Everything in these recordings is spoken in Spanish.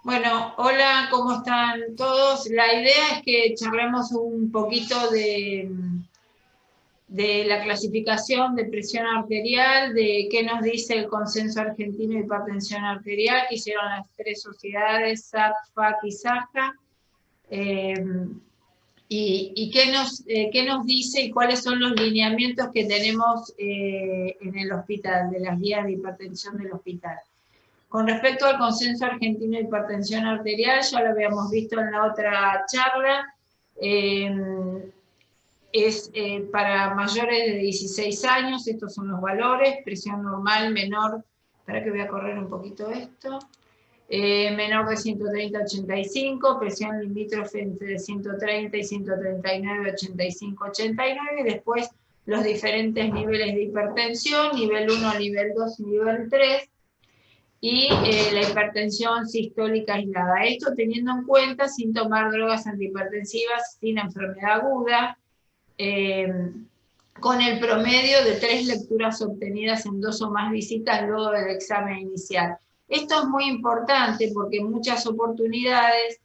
Bueno, hola, ¿cómo están todos? La idea es que charlemos un poquito de la clasificación de presión arterial, de qué nos dice el Consenso Argentino de Hipertensión Arterial, que hicieron las tres sociedades, SAC, FAC y SAJA, y qué nos dice y cuáles son los lineamientos que tenemos en el hospital, de las guías de hipertensión del hospital. Con respecto al Consenso Argentino de Hipertensión Arterial, ya lo habíamos visto en la otra charla, es para mayores de 16 años, estos son los valores, presión normal menor, espera que voy a correr un poquito esto, menor de 130 a 85, presión limítrofe entre 130 y 139, 85, 89, y después los diferentes niveles de hipertensión, nivel 1, nivel 2 y nivel 3, y la hipertensión sistólica aislada. Esto teniendo en cuenta sin tomar drogas antihipertensivas, sin enfermedad aguda, con el promedio de 3 lecturas obtenidas en 2 o más visitas luego del examen inicial. Esto es muy importante porque en muchas oportunidades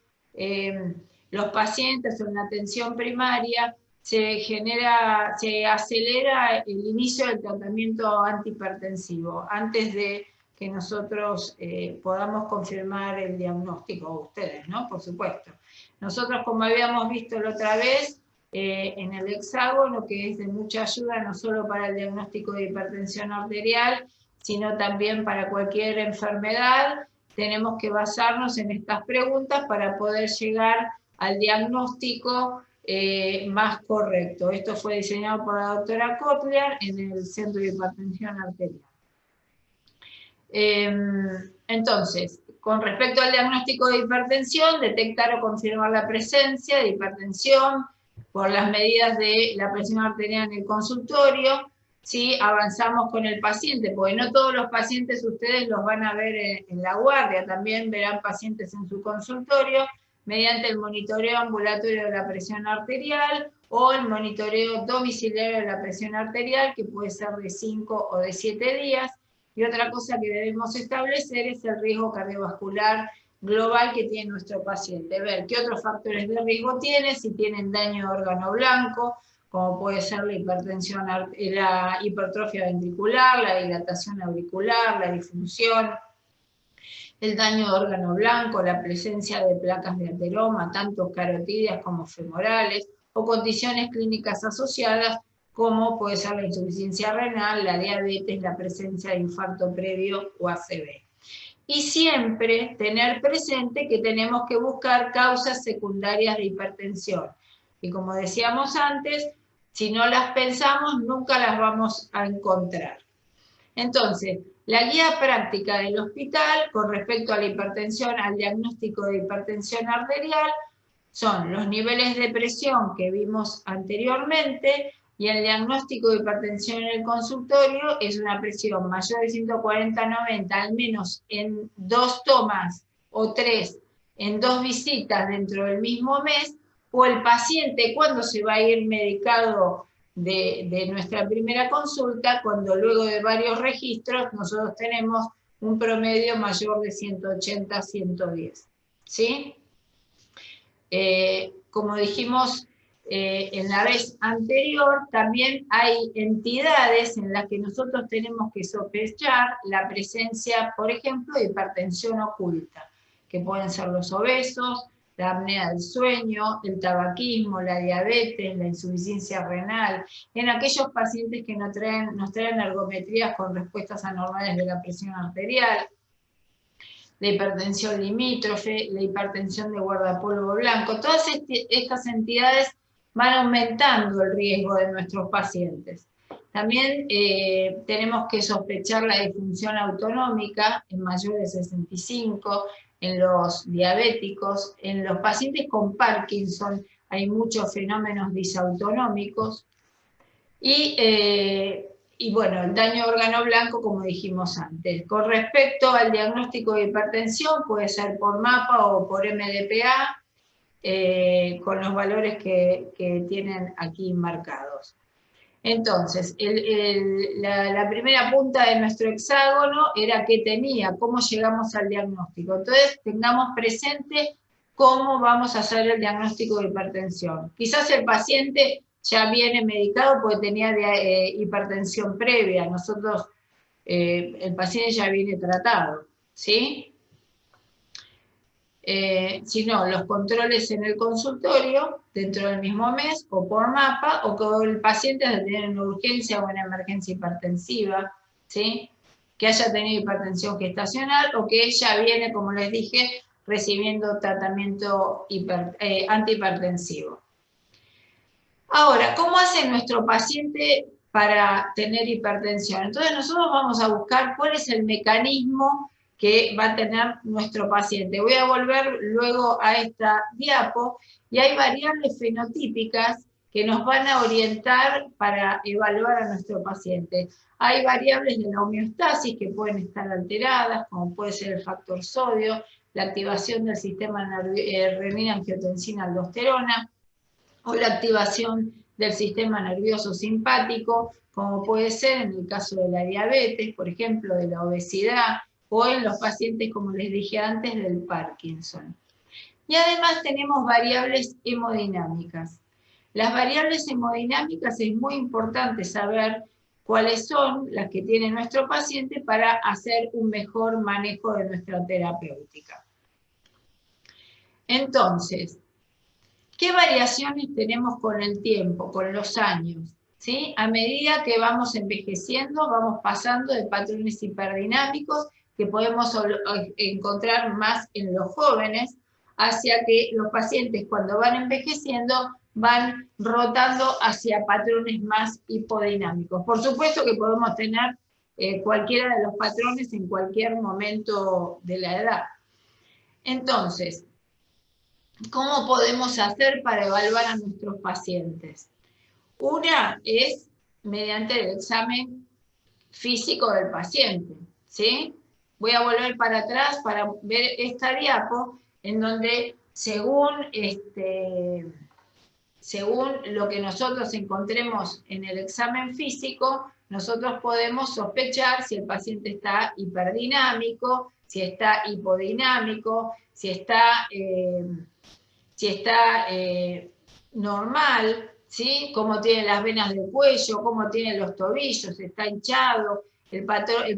los pacientes en la atención primaria se acelera el inicio del tratamiento antihipertensivo antes de que nosotros podamos confirmar el diagnóstico, ustedes, ¿no? Por supuesto. Nosotros, como habíamos visto la otra vez, en el hexágono, que es de mucha ayuda no solo para el diagnóstico de hipertensión arterial, sino también para cualquier enfermedad, tenemos que basarnos en estas preguntas para poder llegar al diagnóstico más correcto. Esto fue diseñado por la doctora Kotler en el Centro de Hipertensión Arterial. Entonces, con respecto al diagnóstico de hipertensión, detectar o confirmar la presencia de hipertensión por las medidas de la presión arterial en el consultorio, ¿sí? Avanzamos con el paciente, porque no todos los pacientes ustedes los van a ver en la guardia, también verán pacientes en su consultorio, mediante el monitoreo ambulatorio de la presión arterial o el monitoreo domiciliario de la presión arterial, que puede ser de 5 o de 7 días. Y otra cosa que debemos establecer es el riesgo cardiovascular global que tiene nuestro paciente. Ver qué otros factores de riesgo tiene, si tienen daño de órgano blanco, como puede ser la hipertensión, la hipertrofia ventricular, la dilatación auricular, la disfunción, el daño de órgano blanco, la presencia de placas de ateroma, tanto carotídeas como femorales, o condiciones clínicas asociadas, como puede ser la insuficiencia renal, la diabetes, la presencia de infarto previo o ACV. Y siempre tener presente que tenemos que buscar causas secundarias de hipertensión. Y como decíamos antes, si no las pensamos, nunca las vamos a encontrar. Entonces, la guía práctica del hospital con respecto a la hipertensión, al diagnóstico de hipertensión arterial, son los niveles de presión que vimos anteriormente, y el diagnóstico de hipertensión en el consultorio es una presión mayor de 140/90, al menos en 2 tomas o 3 en 2 visitas dentro del mismo mes, o el paciente cuando se va a ir medicado de nuestra primera consulta, cuando luego de varios registros nosotros tenemos un promedio mayor de 180-110. ¿Sí? Como dijimos en la vez anterior, también hay entidades en las que nosotros tenemos que sospechar la presencia, por ejemplo, de hipertensión oculta, que pueden ser los obesos, la apnea del sueño, el tabaquismo, la diabetes, la insuficiencia renal, en aquellos pacientes que nos traen ergometrías con respuestas anormales de la presión arterial, la hipertensión limítrofe, la hipertensión de guardapolvo blanco. Todas estas entidades van aumentando el riesgo de nuestros pacientes. También tenemos que sospechar la disfunción autonómica en mayores de 65, en los diabéticos, en los pacientes con Parkinson hay muchos fenómenos disautonómicos, y bueno, el daño de órgano blanco, como dijimos antes. Con respecto al diagnóstico de hipertensión, puede ser por MAPA o por MDPA, con los valores que tienen aquí marcados. Entonces, la primera punta de nuestro hexágono era qué tenía, cómo llegamos al diagnóstico. Entonces, tengamos presente cómo vamos a hacer el diagnóstico de hipertensión. Quizás el paciente ya viene medicado porque tenía hipertensión previa. Nosotros, el paciente ya viene tratado, ¿sí? Si no, los controles en el consultorio, dentro del mismo mes, o por mapa, o que el paciente haya tenido una urgencia o una emergencia hipertensiva, ¿sí? Que haya tenido hipertensión gestacional, o que ella viene, como les dije, recibiendo tratamiento antihipertensivo. Ahora, ¿cómo hace nuestro paciente para tener hipertensión? Entonces nosotros vamos a buscar cuál es el mecanismo que va a tener nuestro paciente. Voy a volver luego a esta diapo y hay variables fenotípicas que nos van a orientar para evaluar a nuestro paciente. Hay variables de la homeostasis que pueden estar alteradas, como puede ser el factor sodio, la activación del sistema renina-angiotensina-aldosterona, o la activación del sistema nervioso simpático, como puede ser en el caso de la diabetes, por ejemplo, de la obesidad, o en los pacientes, como les dije antes, del Parkinson. Y además tenemos variables hemodinámicas. Las variables hemodinámicas es muy importante saber cuáles son las que tiene nuestro paciente para hacer un mejor manejo de nuestra terapéutica. Entonces, ¿qué variaciones tenemos con el tiempo, con los años? ¿Sí? A medida que vamos envejeciendo, vamos pasando de patrones hiperdinamicos que podemos encontrar más en los jóvenes, hacia que los pacientes cuando van envejeciendo van rotando hacia patrones más hipodinámicos. Por supuesto que podemos tener cualquiera de los patrones en cualquier momento de la edad. Entonces, ¿cómo podemos hacer para evaluar a nuestros pacientes? Una es mediante el examen físico del paciente, ¿sí? Voy a volver para atrás para ver esta diapo, en donde según lo que nosotros encontremos en el examen físico, nosotros podemos sospechar si el paciente está hiperdinámico, si está hipodinámico, si está normal, ¿sí? Cómo tiene las venas del cuello, cómo tiene los tobillos, está hinchado, el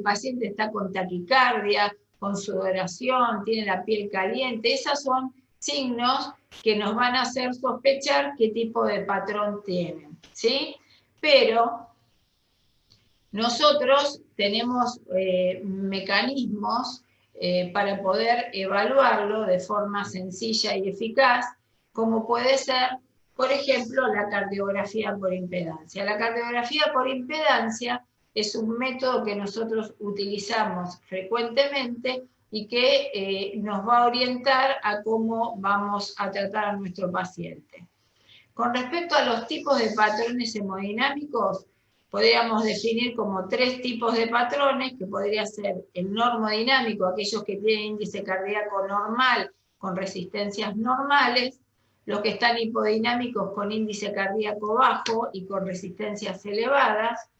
paciente está con taquicardia, con sudoración, tiene la piel caliente. Esos son signos que nos van a hacer sospechar qué tipo de patrón tienen, ¿sí? Pero nosotros tenemos mecanismos para poder evaluarlo de forma sencilla y eficaz, como puede ser, por ejemplo, la cardiografía por impedancia. La cardiografía por impedancia es un método que nosotros utilizamos frecuentemente y que nos va a orientar a cómo vamos a tratar a nuestro paciente. Con respecto a los tipos de patrones hemodinámicos, podríamos definir como 3 tipos de patrones, que podría ser el normodinámico, aquellos que tienen índice cardíaco normal con resistencias normales, los que están hipodinámicos con índice cardíaco bajo y con resistencias elevadas,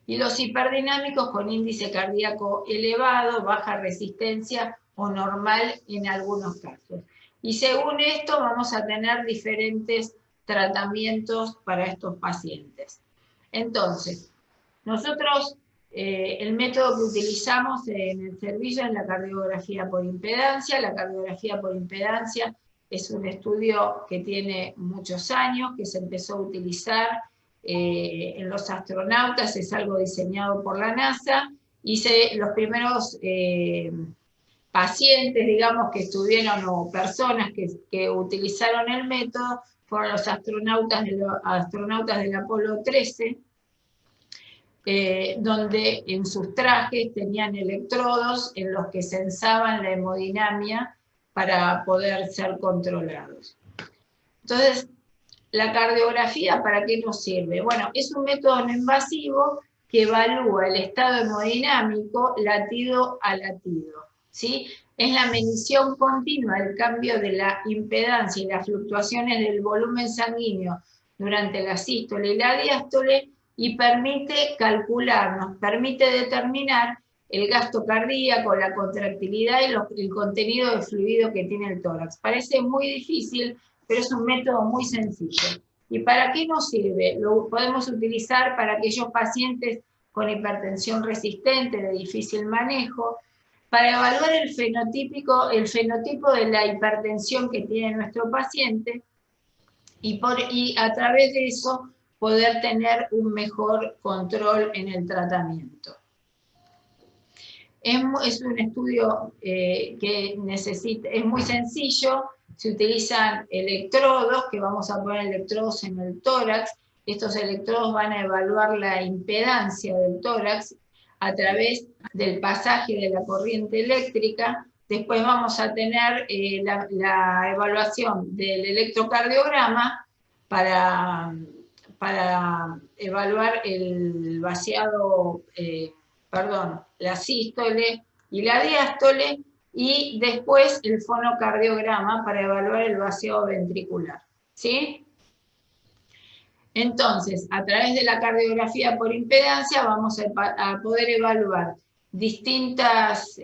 y los hiperdinámicos con índice cardíaco elevado, baja resistencia o normal en algunos casos. Y según esto vamos a tener diferentes tratamientos para estos pacientes. Entonces, nosotros, el método que utilizamos en el servicio es la cardiografía por impedancia. La cardiografía por impedancia es un estudio que tiene muchos años, que se empezó a utilizar en los astronautas, es algo diseñado por la NASA, y los primeros pacientes, digamos, que estuvieron, o personas que utilizaron el método, fueron los astronautas del Apolo 13, donde en sus trajes tenían electrodos en los que sensaban la hemodinamia para poder ser controlados. Entonces, ¿la cardiografía para qué nos sirve? Bueno, es un método no invasivo que evalúa el estado hemodinámico latido a latido, ¿sí? Es la medición continua del cambio de la impedancia y las fluctuaciones del volumen sanguíneo durante la sístole y la diástole y permite calcular, nos permite determinar el gasto cardíaco, la contractilidad y el contenido de fluido que tiene el tórax. Parece muy difícil, pero es un método muy sencillo. ¿Y para qué nos sirve? Lo podemos utilizar para aquellos pacientes con hipertensión resistente, de difícil manejo, para evaluar el fenotipo de la hipertensión que tiene nuestro paciente y a través de eso poder tener un mejor control en el tratamiento. Es un estudio que es muy sencillo, se utilizan electrodos, que vamos a poner electrodos en el tórax. Estos electrodos van a evaluar la impedancia del tórax a través del pasaje de la corriente eléctrica. Después vamos a tener la evaluación del electrocardiograma para evaluar el vaciado, la sístole y la diástole, y después el fonocardiograma para evaluar el vaciado ventricular, ¿sí? Entonces, a través de la cardiografía por impedancia vamos a poder evaluar distintos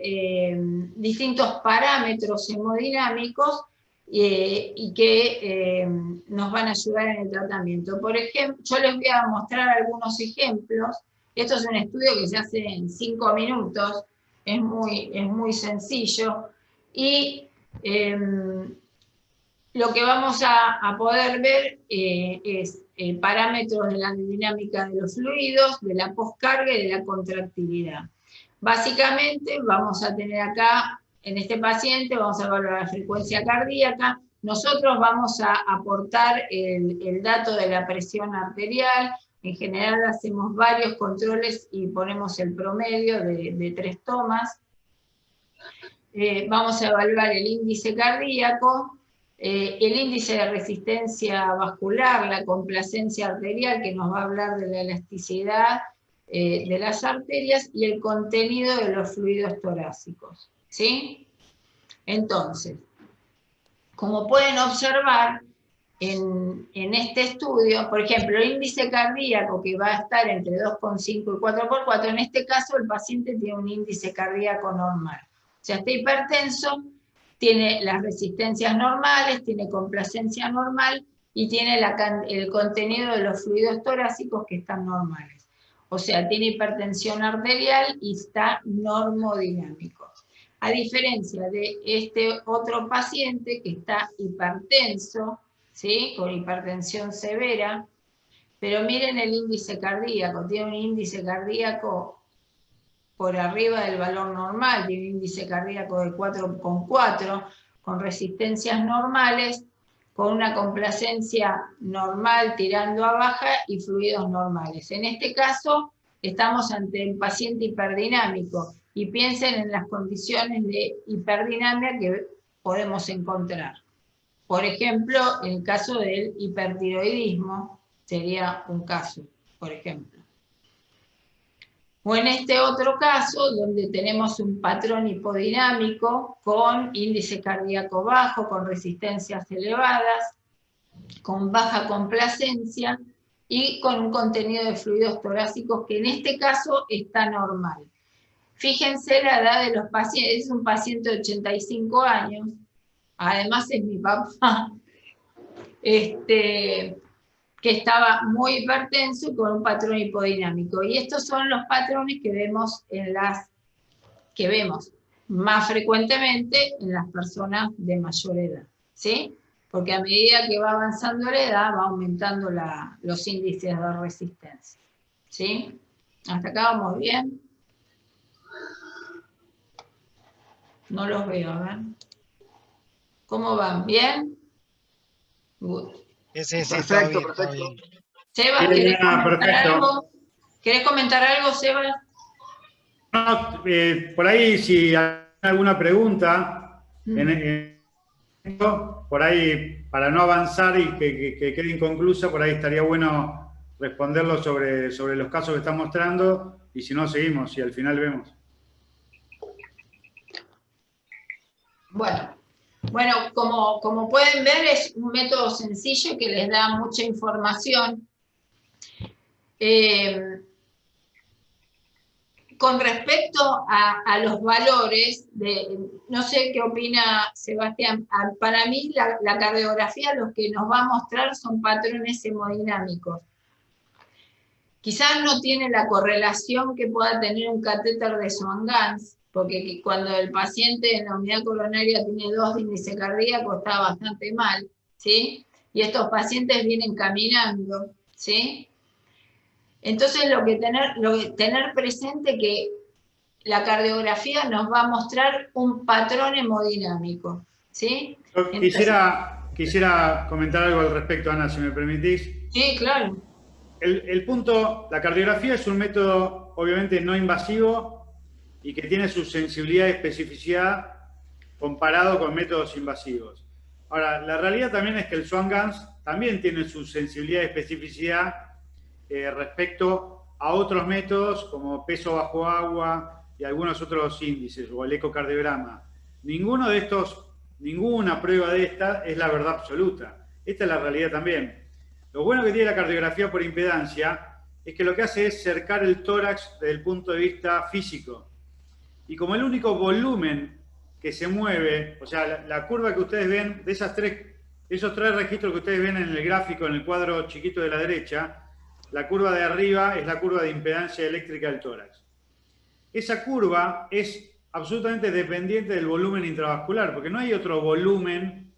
parámetros hemodinámicos y que nos van a ayudar en el tratamiento. Por ejemplo, yo les voy a mostrar algunos ejemplos. Esto es un estudio que se hace en 5 minutos, es muy sencillo, y lo que vamos a poder ver es parámetros de la dinámica de los fluidos, de la poscarga y de la contractilidad. Básicamente vamos a tener acá, en este paciente, vamos a evaluar la frecuencia cardíaca. Nosotros vamos a aportar el dato de la presión arterial. En general hacemos varios controles y ponemos el promedio de 3 tomas. Vamos a evaluar el índice cardíaco, el índice de resistencia vascular, la complacencia arterial, que nos va a hablar de la elasticidad de las arterias, y el contenido de los fluidos torácicos, ¿sí? Entonces, como pueden observar, en este estudio, por ejemplo, el índice cardíaco, que va a estar entre 2,5 y 4x4, en este caso el paciente tiene un índice cardíaco normal. O sea, está hipertenso, tiene las resistencias normales, tiene complacencia normal y tiene el contenido de los fluidos torácicos que están normales. O sea, tiene hipertensión arterial y está normodinámico. A diferencia de este otro paciente que está hipertenso, ¿sí? Con hipertensión severa, pero miren el índice cardíaco, tiene un índice cardíaco por arriba del valor normal, tiene un índice cardíaco de 4,4, con resistencias normales, con una complacencia normal tirando a baja y fluidos normales. En este caso, estamos ante un paciente hiperdinamico, y piensen en las condiciones de hiperdinamia que podemos encontrar. Por ejemplo, en el caso del hipertiroidismo, sería un caso, por ejemplo. O en este otro caso, donde tenemos un patrón hipodinámico con índice cardíaco bajo, con resistencias elevadas, con baja complacencia y con un contenido de fluidos torácicos que en este caso está normal. Fíjense la edad de los pacientes, es un paciente de 85 años, además es mi papá, que estaba muy hipertenso con un patrón hipodinámico. Y estos son los patrones que vemos más frecuentemente en las personas de mayor edad, ¿sí? Porque a medida que va avanzando la edad, va aumentando los índices de resistencia, ¿sí? ¿Hasta acá vamos bien? No los veo, a ver. ¿Cómo van? ¿Bien? Good. Sí, Perfecto, todo bien. Sebas, ¿querés comentar algo? ¿Querés comentar algo, Sebas? No, por ahí, si hay alguna pregunta, por ahí, para no avanzar y que quede inconclusa, por ahí estaría bueno responderlo sobre los casos que están mostrando, y si no, seguimos y al final vemos. Bueno, Bueno, como pueden ver, es un método sencillo que les da mucha información. Con respecto a los valores, no sé qué opina Sebastián, para mí la cardiografía lo que nos va a mostrar son patrones hemodinámicos. Quizás no tiene la correlación que pueda tener un catéter de Swan-Ganz, porque cuando el paciente en la unidad coronaria tiene 2 de índice cardíaco está bastante mal, ¿sí? Y estos pacientes vienen caminando, ¿sí? Entonces lo que tener presente que la cardiografía nos va a mostrar un patrón hemodinámico, ¿sí? Entonces, quisiera comentar algo al respecto, Ana, si me permitís. Sí, claro. El punto, la cardiografía es un método obviamente no invasivo y que tiene su sensibilidad y especificidad comparado con métodos invasivos. Ahora, la realidad también es que el Swan-Ganz también tiene su sensibilidad y especificidad respecto a otros métodos como peso bajo agua y algunos otros índices o el ecocardiograma. Ninguna prueba de esta es la verdad absoluta. Esta es la realidad también. Lo bueno que tiene la cardiografía por impedancia es que lo que hace es cercar el tórax desde el punto de vista físico. Y como el único volumen que se mueve, o sea, la curva que ustedes ven, de esos tres registros que ustedes ven en el gráfico, en el cuadro chiquito de la derecha, la curva de arriba es la curva de impedancia eléctrica del tórax. Esa curva es absolutamente dependiente del volumen intravascular, porque no hay otro volumen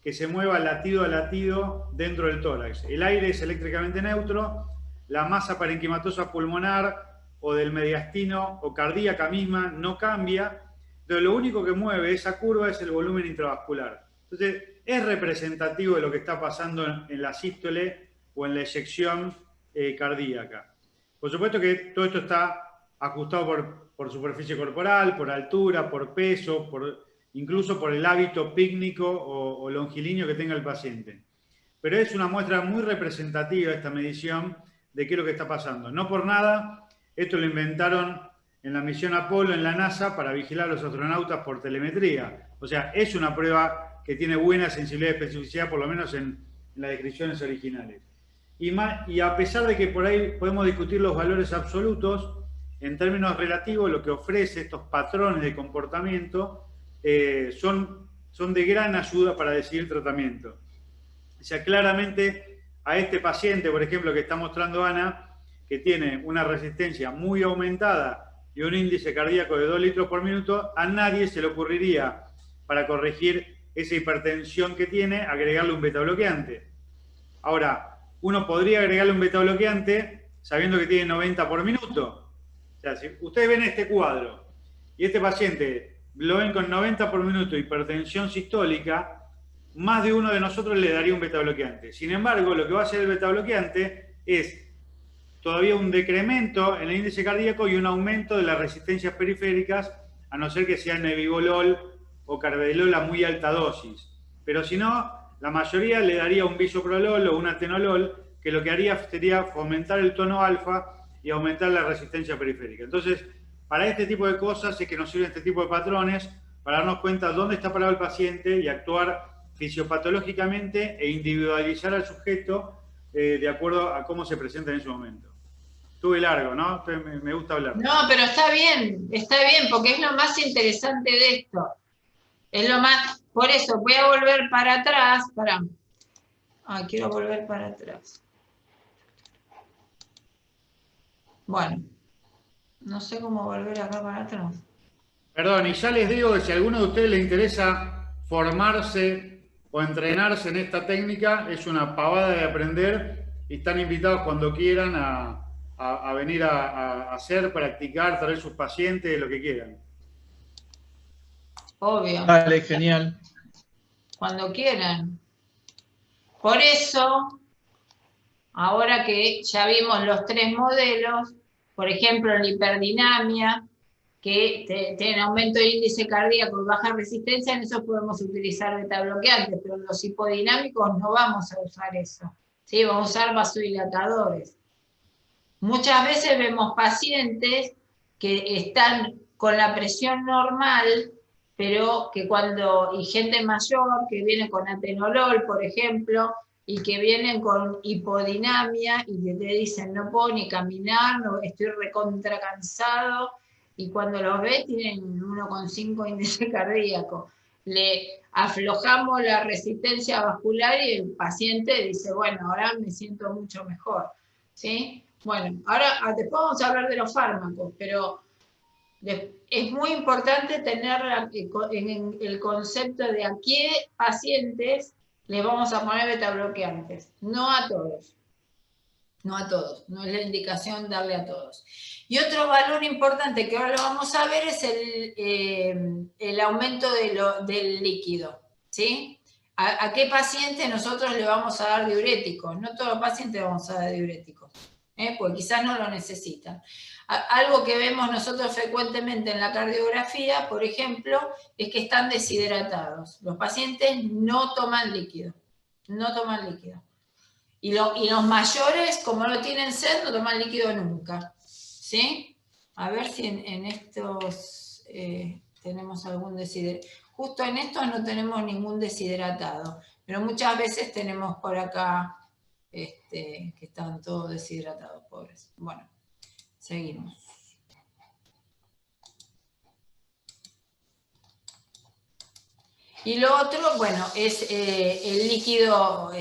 que se mueva latido a latido dentro del tórax. El aire es eléctricamente neutro, la masa parenquimatosa pulmonar o del mediastino o cardíaca misma no cambia, entonces lo único que mueve esa curva es el volumen intravascular. Entonces es representativo de lo que está pasando en la sístole o en la eyección cardíaca. Por supuesto que todo esto está ajustado por superficie corporal, por altura, por peso, incluso por el hábito pícnico o longilíneo que tenga el paciente. Pero es una muestra muy representativa esta medición de qué es lo que está pasando. No por nada, esto lo inventaron en la misión Apolo en la NASA para vigilar a los astronautas por telemetría. O sea, es una prueba que tiene buena sensibilidad y especificidad, por lo menos en las descripciones originales. Y a pesar de que por ahí podemos discutir los valores absolutos, en términos relativos, lo que ofrece estos patrones de comportamiento son de gran ayuda para decidir tratamiento. O sea, claramente a este paciente, por ejemplo, que está mostrando Ana, que tiene una resistencia muy aumentada y un índice cardíaco de 2 litros por minuto, a nadie se le ocurriría, para corregir esa hipertensión que tiene, agregarle un betabloqueante. Ahora, uno podría agregarle un betabloqueante sabiendo que tiene 90 por minuto. O sea, si ustedes ven este cuadro y este paciente lo ven con 90 por minuto, hipertensión sistólica, más de uno de nosotros le daría un betabloqueante. Sin embargo, lo que va a hacer el betabloqueante es todavía un decremento en el índice cardíaco y un aumento de las resistencias periféricas, a no ser que sea nebivolol o carvedilol a muy alta dosis. Pero si no, la mayoría le daría un bisoprolol o un atenolol, que lo que haría sería fomentar el tono alfa y aumentar la resistencia periférica. Entonces, para este tipo de cosas es que nos sirven este tipo de patrones para darnos cuenta dónde está parado el paciente y actuar fisiopatológicamente e individualizar al sujeto de acuerdo a cómo se presenta en ese momento. Estuve largo, ¿no? Me gusta hablar. No, pero está bien, porque es lo más interesante de esto. Es lo más, por eso voy a volver para atrás, quiero volver para atrás. Bueno, no sé cómo volver acá para atrás. Perdón, y ya les digo que si a alguno de ustedes les interesa formarse o entrenarse en esta técnica, es una pavada de aprender y están invitados cuando quieran a venir a hacer, practicar, traer sus pacientes, lo que quieran. Obvio. Vale, genial. Cuando quieran. Por eso, ahora que ya vimos los 3 modelos, por ejemplo, en la hiperdinamia, que tienen aumento de índice cardíaco y baja resistencia, en eso podemos utilizar betabloqueantes, pero en los hipodinámicos no vamos a usar eso. ¿Sí? Vamos a usar vasodilatadores. Muchas veces vemos pacientes que están con la presión normal pero que y gente mayor que viene con atenolol, por ejemplo, y que vienen con hipodinamia y que te dicen no puedo ni caminar, no, estoy recontra cansado, y cuando los ves tienen 1,5 índice cardíaco. Le aflojamos la resistencia vascular y el paciente dice, bueno, ahora me siento mucho mejor, ¿sí? Bueno, ahora después vamos a hablar de los fármacos, pero es muy importante tener en el concepto de a qué pacientes le vamos a poner betabloqueantes, no a todos. No a todos, no es la indicación darle a todos. Y otro valor importante que ahora lo vamos a ver es el aumento del líquido, ¿sí? ¿A qué paciente nosotros le vamos a dar diuréticos? No todos los pacientes vamos a dar diuréticos, porque quizás no lo necesitan. Algo que vemos nosotros frecuentemente en la cardiografía, por ejemplo, es que están deshidratados. Los pacientes no toman líquido, no toman líquido. Y los mayores, como no tienen sed, no toman líquido nunca, ¿sí? A ver si en estos tenemos algún deshidratado. Justo en estos no tenemos ningún deshidratado, pero muchas veces tenemos por acá que están todos deshidratados, pobres. Bueno, seguimos. Y lo otro, bueno, es el líquido...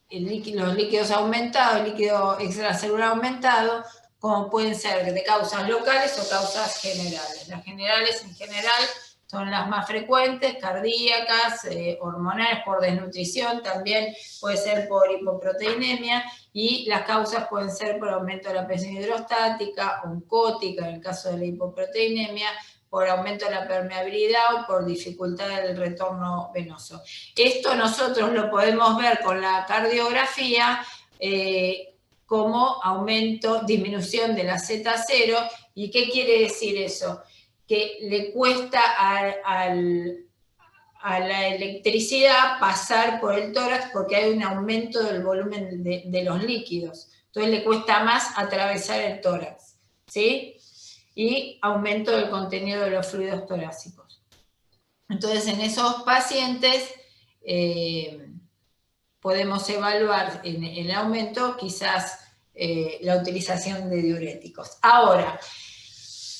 los líquidos aumentados, el líquido extracelular aumentado, como pueden ser de causas locales o causas generales. Las generales en general son las más frecuentes, cardíacas, hormonales por desnutrición, también puede ser por hipoproteinemia, y las causas pueden ser por aumento de la presión hidrostática, oncótica en el caso de la hipoproteinemia, por aumento de la permeabilidad o por dificultad del retorno venoso. Esto nosotros lo podemos ver con la cardiografía como disminución de la Z0. ¿Y qué quiere decir eso? Que le cuesta a la electricidad pasar por el tórax porque hay un aumento del volumen de los líquidos. Entonces le cuesta más atravesar el tórax, ¿sí? Y aumento del contenido de los fluidos torácicos. Entonces, en esos pacientes podemos evaluar en el aumento quizás la utilización de diuréticos. Ahora,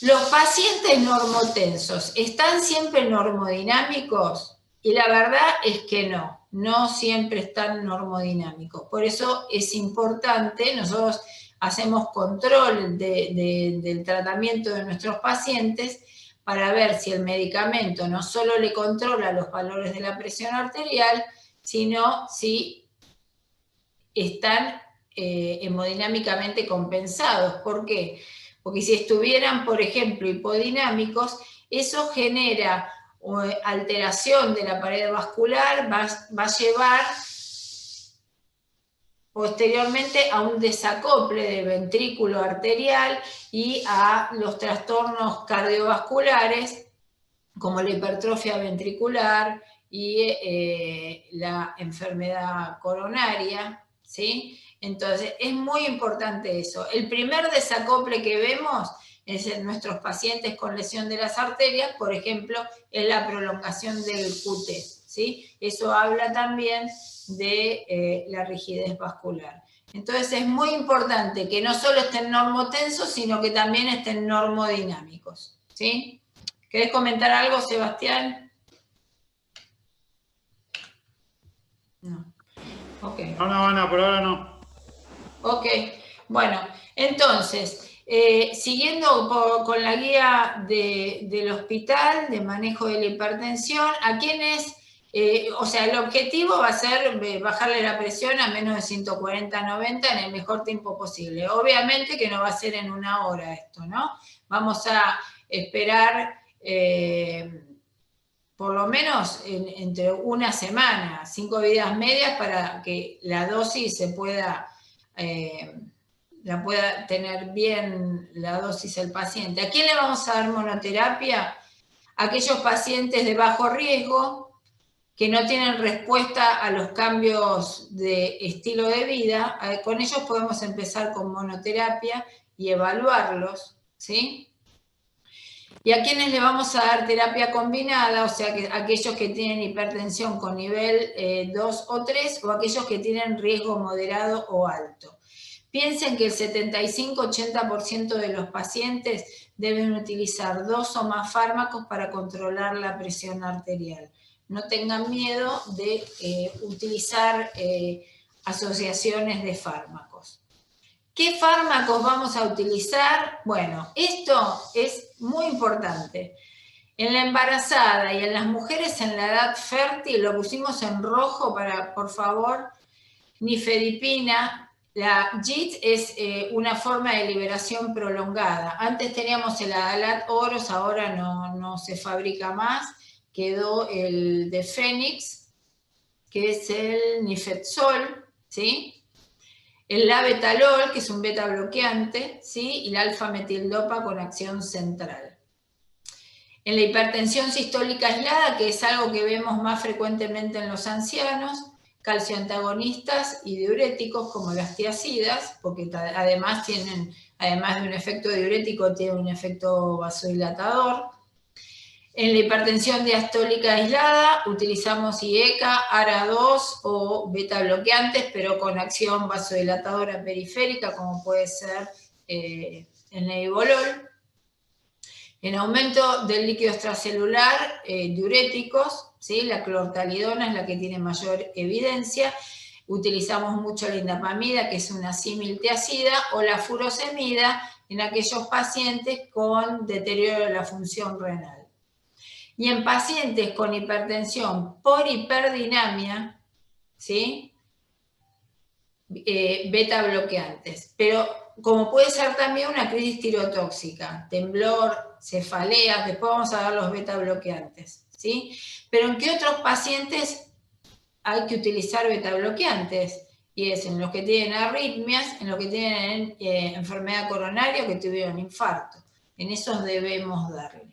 los pacientes normotensos, ¿están siempre normodinámicos? Y la verdad es que no siempre están normodinámicos. Por eso es importante, nosotros hacemos control del tratamiento de nuestros pacientes para ver si el medicamento no solo le controla los valores de la presión arterial, sino si están hemodinámicamente compensados. ¿Por qué? Porque si estuvieran, por ejemplo, hipodinámicos, eso genera alteración de la pared vascular, va a llevar posteriormente a un desacople del ventrículo arterial y a los trastornos cardiovasculares como la hipertrofia ventricular y la enfermedad coronaria, ¿sí? Entonces, es muy importante eso. El primer desacople que vemos es en nuestros pacientes con lesión de las arterias, por ejemplo, es la prolongación del QT, ¿sí? Eso habla también de la rigidez vascular. Entonces, es muy importante que no solo estén normotensos, sino que también estén normodinámicos, ¿sí? ¿Querés comentar algo, Sebastián? No. Ok. No, Ana, por ahora no. Ok, bueno, entonces, siguiendo con la guía del hospital de manejo de la hipertensión, ¿a quiénes? O sea, el objetivo va a ser bajarle la presión a menos de 140/90 en el mejor tiempo posible. Obviamente que no va a ser en 1 hora esto, ¿no? Vamos a esperar por lo menos entre 1 semana, 5 vidas medias para que la dosis se pueda... la pueda tener bien la dosis el paciente. ¿A quién le vamos a dar monoterapia? Aquellos pacientes de bajo riesgo que no tienen respuesta a los cambios de estilo de vida. Con ellos podemos empezar con monoterapia y evaluarlos, ¿sí? ¿Y a quiénes le vamos a dar terapia combinada? O sea, que aquellos que tienen hipertensión con nivel 2 o 3 o aquellos que tienen riesgo moderado o alto. Piensen que el 75-80% de los pacientes deben utilizar 2 o más fármacos para controlar la presión arterial. No tengan miedo de utilizar asociaciones de fármacos. ¿Qué fármacos vamos a utilizar? Bueno, esto es muy importante. En la embarazada y en las mujeres en la edad fértil, lo pusimos en rojo para, por favor, nifedipina. La JIT es una forma de liberación prolongada. Antes teníamos el Adalat Oros, ahora no se fabrica más. Quedó el de Fénix, que es el Nifetzol, ¿sí? El labetalol, que es un beta bloqueante, ¿sí? Y la alfa-metildopa con acción central. En la hipertensión sistólica aislada, que es algo que vemos más frecuentemente en los ancianos, calcioantagonistas y diuréticos como las tiazidas, porque además de un efecto diurético, tienen un efecto vasodilatador. En la hipertensión diastólica aislada utilizamos IECA, ARA2 o beta bloqueantes, pero con acción vasodilatadora periférica, como puede ser el nebivolol. En aumento del líquido extracelular, diuréticos, ¿sí? La clortalidona es la que tiene mayor evidencia. Utilizamos mucho la indapamida, que es una similtiazida, o la furosemida en aquellos pacientes con deterioro de la función renal. Y en pacientes con hipertensión por hiperdinamia, ¿sí? Beta bloqueantes. Pero como puede ser también una crisis tirotóxica, temblor, cefaleas, después vamos a ver los beta bloqueantes, ¿sí? Pero ¿en qué otros pacientes hay que utilizar beta bloqueantes? Y es en los que tienen arritmias, en los que tienen enfermedad coronaria o que tuvieron infarto. En esos debemos darle.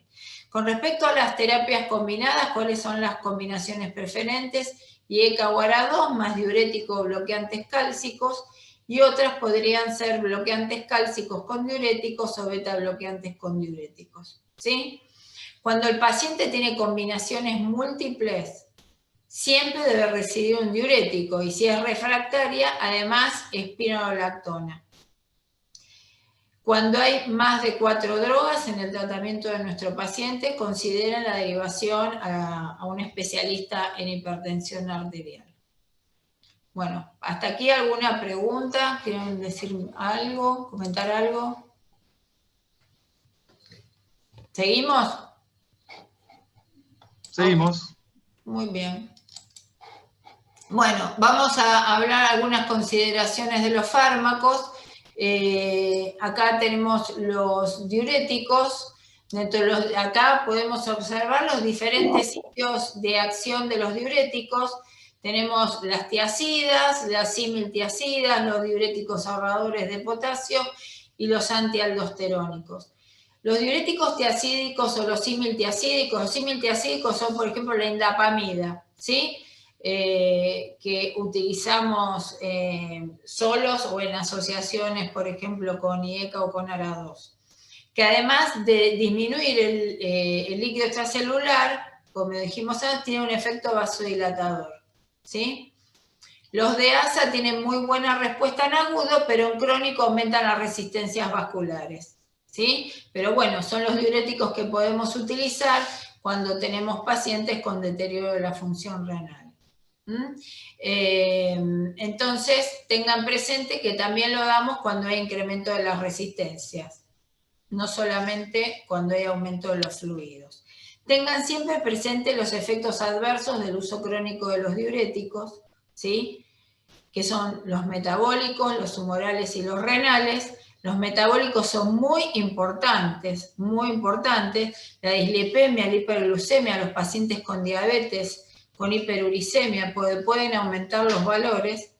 Con respecto a las terapias combinadas, ¿cuáles son las combinaciones preferentes? IECA o ARA2 más diurético o bloqueantes cálcicos, y otras podrían ser bloqueantes cálcicos con diuréticos o beta bloqueantes con diuréticos, ¿sí? Cuando el paciente tiene combinaciones múltiples, siempre debe recibir un diurético, y si es refractaria, además espironolactona. Cuando hay más de 4 drogas en el tratamiento de nuestro paciente, consideren la derivación a un especialista en hipertensión arterial. Bueno, hasta aquí alguna pregunta. ¿Quieren decir algo? ¿Comentar algo? ¿Seguimos? Seguimos. Muy bien. Bueno, vamos a hablar algunas consideraciones de los fármacos. Acá tenemos los diuréticos. Acá podemos observar los diferentes sitios de acción de los diuréticos. Tenemos las tiazidas, las similtiazidas, los diuréticos ahorradores de potasio y los antialdosterónicos. Los diuréticos tiazídicos o los similtiazídicos son, por ejemplo, la indapamida, ¿sí? Que utilizamos solos o en asociaciones, por ejemplo, con IECA o con ARA2, que además de disminuir el líquido extracelular, como dijimos antes, tiene un efecto vasodilatador, ¿sí? Los de ASA tienen muy buena respuesta en agudo, pero en crónico aumentan las resistencias vasculares, ¿sí? Pero bueno, son los diuréticos que podemos utilizar cuando tenemos pacientes con deterioro de la función renal. Entonces, tengan presente que también lo damos cuando hay incremento de las resistencias, no solamente cuando hay aumento de los fluidos. Tengan siempre presente los efectos adversos del uso crónico de los diuréticos, ¿sí? Que son los metabólicos, los humorales y los renales. Los metabólicos son muy importantes, muy importantes. La dislipemia, la hiperglucemia, los pacientes con diabetes, con hiperuricemia, pueden aumentar los valores.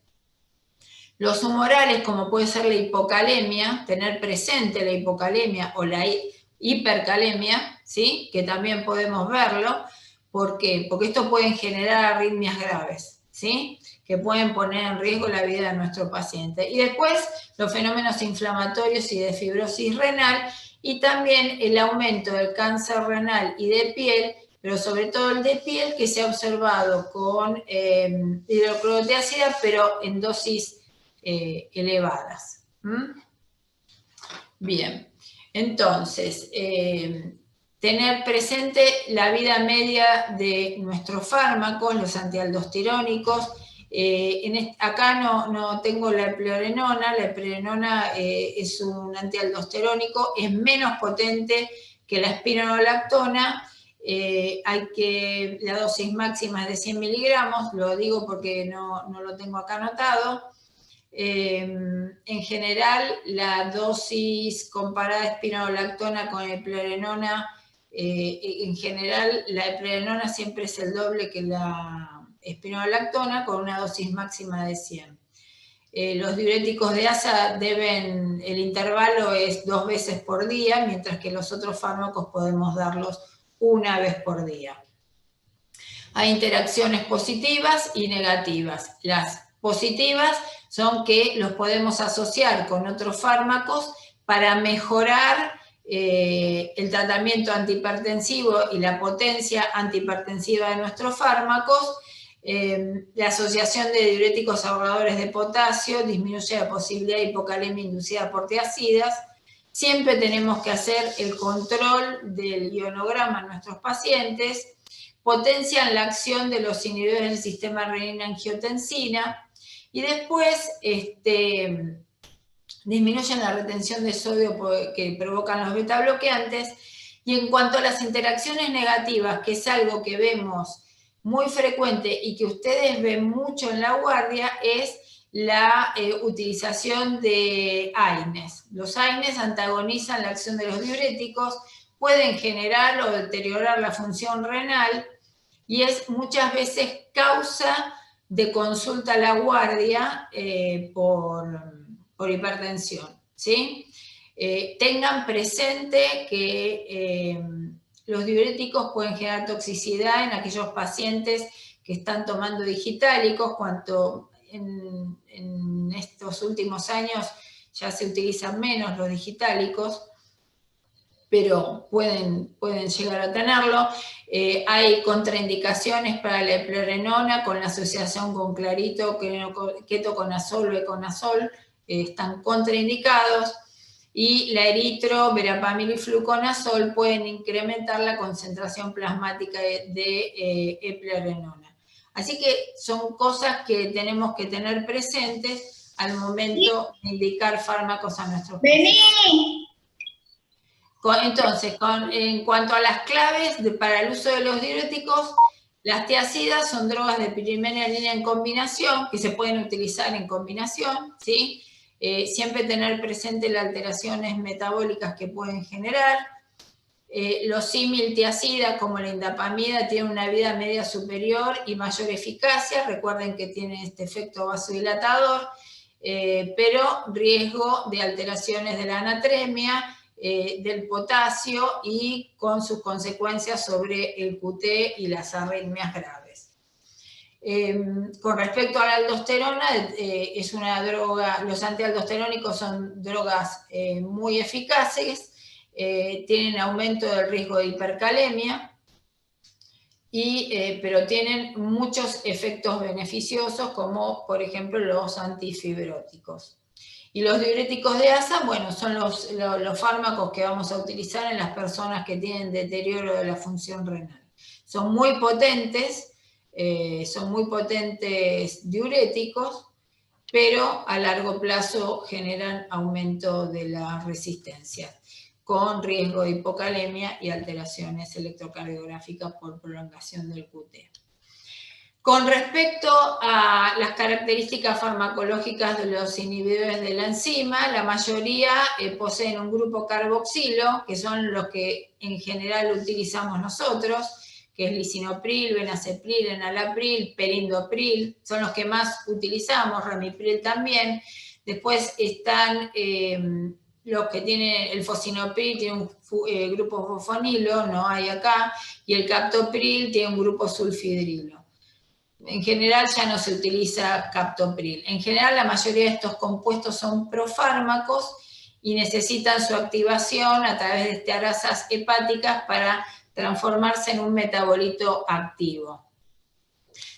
Los humorales, como puede ser la hipocalemia, tener presente la hipocalemia o la hipercalemia, ¿sí? Que también podemos verlo. ¿Por qué? Porque esto puede generar arritmias graves, ¿sí? Que pueden poner en riesgo la vida de nuestro paciente. Y después, los fenómenos inflamatorios y de fibrosis renal, y también el aumento del cáncer renal y de piel, pero sobre todo el de piel, que se ha observado con hidroclorotiazida, pero en dosis elevadas. Bien, entonces, tener presente la vida media de nuestros fármacos, los antialdosterónicos. Acá no tengo la eplerenona. La eplerenona es un antialdosterónico, es menos potente que la espironolactona. La dosis máxima es de 100 miligramos, lo digo porque no lo tengo acá anotado. En general, la dosis comparada de espironolactona con eplerenona, en general la eplerenona siempre es el doble que la espironolactona, con una dosis máxima de 100. Los diuréticos de ASA el intervalo es 2 veces por día, mientras que los otros fármacos podemos darlos 1 vez por día. Hay interacciones positivas y negativas. Las positivas son que los podemos asociar con otros fármacos para mejorar el tratamiento antihipertensivo y la potencia antihipertensiva de nuestros fármacos. La asociación de diuréticos ahorradores de potasio disminuye la posibilidad de hipocalemia inducida por tiazidas. Siempre tenemos que hacer el control del ionograma en nuestros pacientes. Potencian la acción de los inhibidores del sistema renina-angiotensina. Y después disminuyen la retención de sodio que provocan los beta bloqueantes. Y en cuanto a las interacciones negativas, que es algo que vemos muy frecuente y que ustedes ven mucho en la guardia, es la utilización de AINES. Los AINES antagonizan la acción de los diuréticos, pueden generar o deteriorar la función renal y es muchas veces causa de consulta a la guardia por hipertensión, ¿sí? Tengan presente que los diuréticos pueden generar toxicidad en aquellos pacientes que están tomando digitálicos, cuanto en estos últimos años ya se utilizan menos los digitálicos, pero pueden llegar a tenerlo. Hay contraindicaciones para la eplerenona con la asociación con clarito, ketoconazol o econazol, están contraindicados, y la eritro, verapamil y fluconazol pueden incrementar la concentración plasmática de eplerenona. Así que son cosas que tenemos que tener presentes al momento de indicar fármacos a nuestros pacientes. Entonces, en cuanto a las claves para el uso de los diuréticos, las tiazidas son drogas de primera línea en combinación, que se pueden utilizar en combinación, ¿sí? Siempre tener presente las alteraciones metabólicas que pueden generar. Los símil-tiazidas, como la indapamida, tienen una vida media superior y mayor eficacia. Recuerden que tiene este efecto vasodilatador, pero riesgo de alteraciones de la anatremia, del potasio y con sus consecuencias sobre el QT y las arritmias graves. Con respecto a la aldosterona, es una droga, los antialdosterónicos son drogas muy eficaces, tienen aumento del riesgo de hipercalemia, pero tienen muchos efectos beneficiosos, como por ejemplo los antifibróticos. Y los diuréticos de ASA, bueno, son los fármacos que vamos a utilizar en las personas que tienen deterioro de la función renal. Son muy potentes diuréticos, pero a largo plazo generan aumento de la resistencia, con riesgo de hipocalemia y alteraciones electrocardiográficas por prolongación del QT. Con respecto a las características farmacológicas de los inhibidores de la enzima, la mayoría poseen un grupo carboxilo, que son los que en general utilizamos nosotros, que es lisinopril, benacepril, enalapril, perindopril, son los que más utilizamos, ramipril también. Después están los que tienen el fosinopril, tiene un grupo fosfonilo, no hay acá, y el captopril tiene un grupo sulfidrilo. En general ya no se utiliza captopril. En general la mayoría de estos compuestos son profármacos y necesitan su activación a través de estearasas hepáticas para transformarse en un metabolito activo.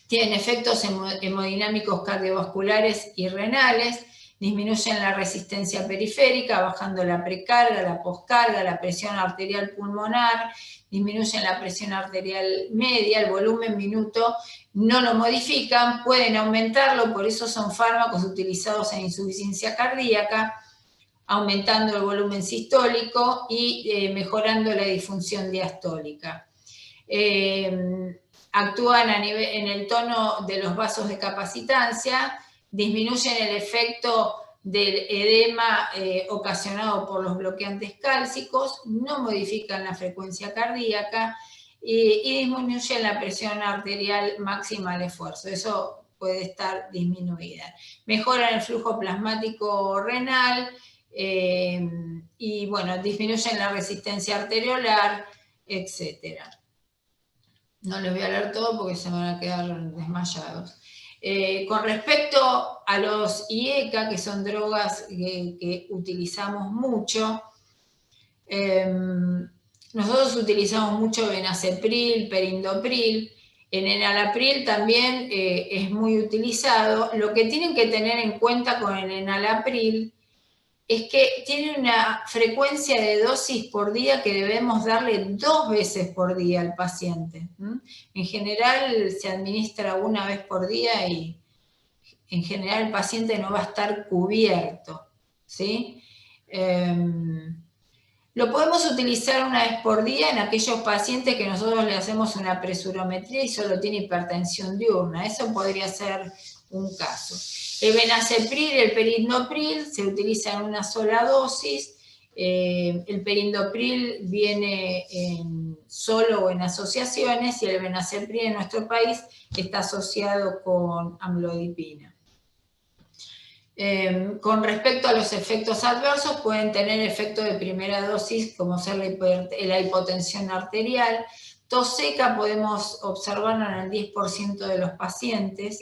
Tienen efectos hemodinámicos cardiovasculares y renales, disminuyen la resistencia periférica, bajando la precarga, la poscarga, la presión arterial pulmonar, disminuyen la presión arterial media, el volumen minuto no lo modifican, pueden aumentarlo, por eso son fármacos utilizados en insuficiencia cardíaca, aumentando el volumen sistólico y mejorando la disfunción diastólica. Actúan en el tono de los vasos de capacitancia, disminuyen el efecto del edema ocasionado por los bloqueantes cálcicos, no modifican la frecuencia cardíaca y disminuyen la presión arterial máxima al esfuerzo. Eso puede estar disminuida. Mejoran el flujo plasmático renal y, bueno, disminuyen la resistencia arteriolar, etc. No les voy a leer todo porque se me van a quedar desmayados. Con respecto a los IECA, que son drogas que utilizamos mucho, nosotros utilizamos mucho benacepril, perindopril, en enalapril también es muy utilizado. Lo que tienen que tener en cuenta con el enalapril es que tiene una frecuencia de dosis por día que debemos darle 2 veces por día al paciente. En general se administra 1 vez por día y en general el paciente no va a estar cubierto, ¿sí? Lo podemos utilizar 1 vez por día en aquellos pacientes que nosotros le hacemos una presurometría y solo tiene hipertensión diurna. Eso podría ser un caso. El benacepril y el perindopril se utilizan en 1 sola dosis. El perindopril viene solo o en asociaciones y el benacepril en nuestro país está asociado con amlodipina. Con respecto a los efectos adversos, pueden tener efectos de primera dosis, como ser la hipotensión arterial. Tos seca podemos observarlo en el 10% de los pacientes.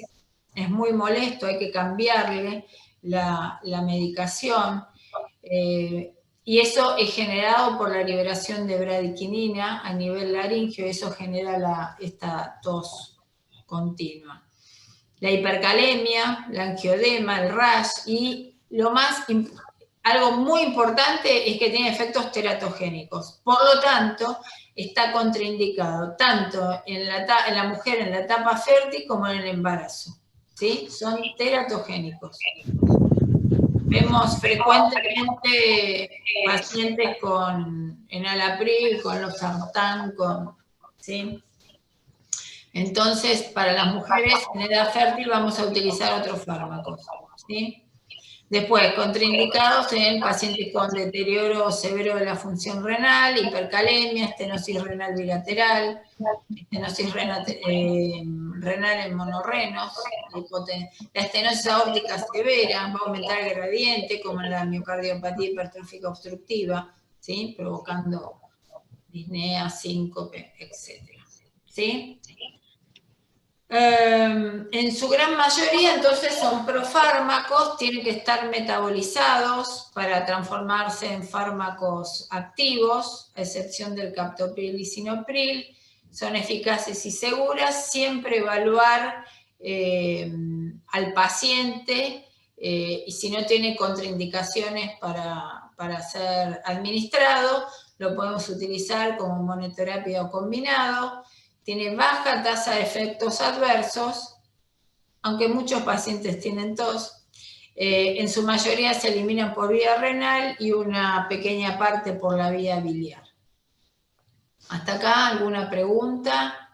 Es muy molesto, hay que cambiarle la medicación. Y eso es generado por la liberación de bradiquinina a nivel laríngeo, y eso genera esta tos continua. La hipercalemia, la angioedema, el rash y algo muy importante es que tiene efectos teratogénicos. Por lo tanto, está contraindicado tanto en la mujer en la etapa fértil como en el embarazo. ¿Sí? Son teratogénicos. Vemos frecuentemente pacientes con enalapril, con losartán, ¿sí? Entonces, para las mujeres en edad fértil vamos a utilizar otros fármacos, ¿sí? Después, contraindicados en pacientes con deterioro severo de la función renal, hipercalemia, estenosis renal bilateral, estenosis renal en monorrenos, la estenosis aórtica severa, va a aumentar el gradiente, como en la miocardiopatía hipertrófica obstructiva, ¿sí? Provocando disnea, síncope, etc. ¿Sí? En su gran mayoría, entonces, son profármacos, tienen que estar metabolizados para transformarse en fármacos activos, a excepción del captopril y sinopril, son eficaces y seguras, siempre evaluar al paciente y si no tiene contraindicaciones para ser administrado, lo podemos utilizar como monoterapia o combinado. Tiene baja tasa de efectos adversos, aunque muchos pacientes tienen tos. En su mayoría se eliminan por vía renal y una pequeña parte por la vía biliar. ¿Hasta acá alguna pregunta?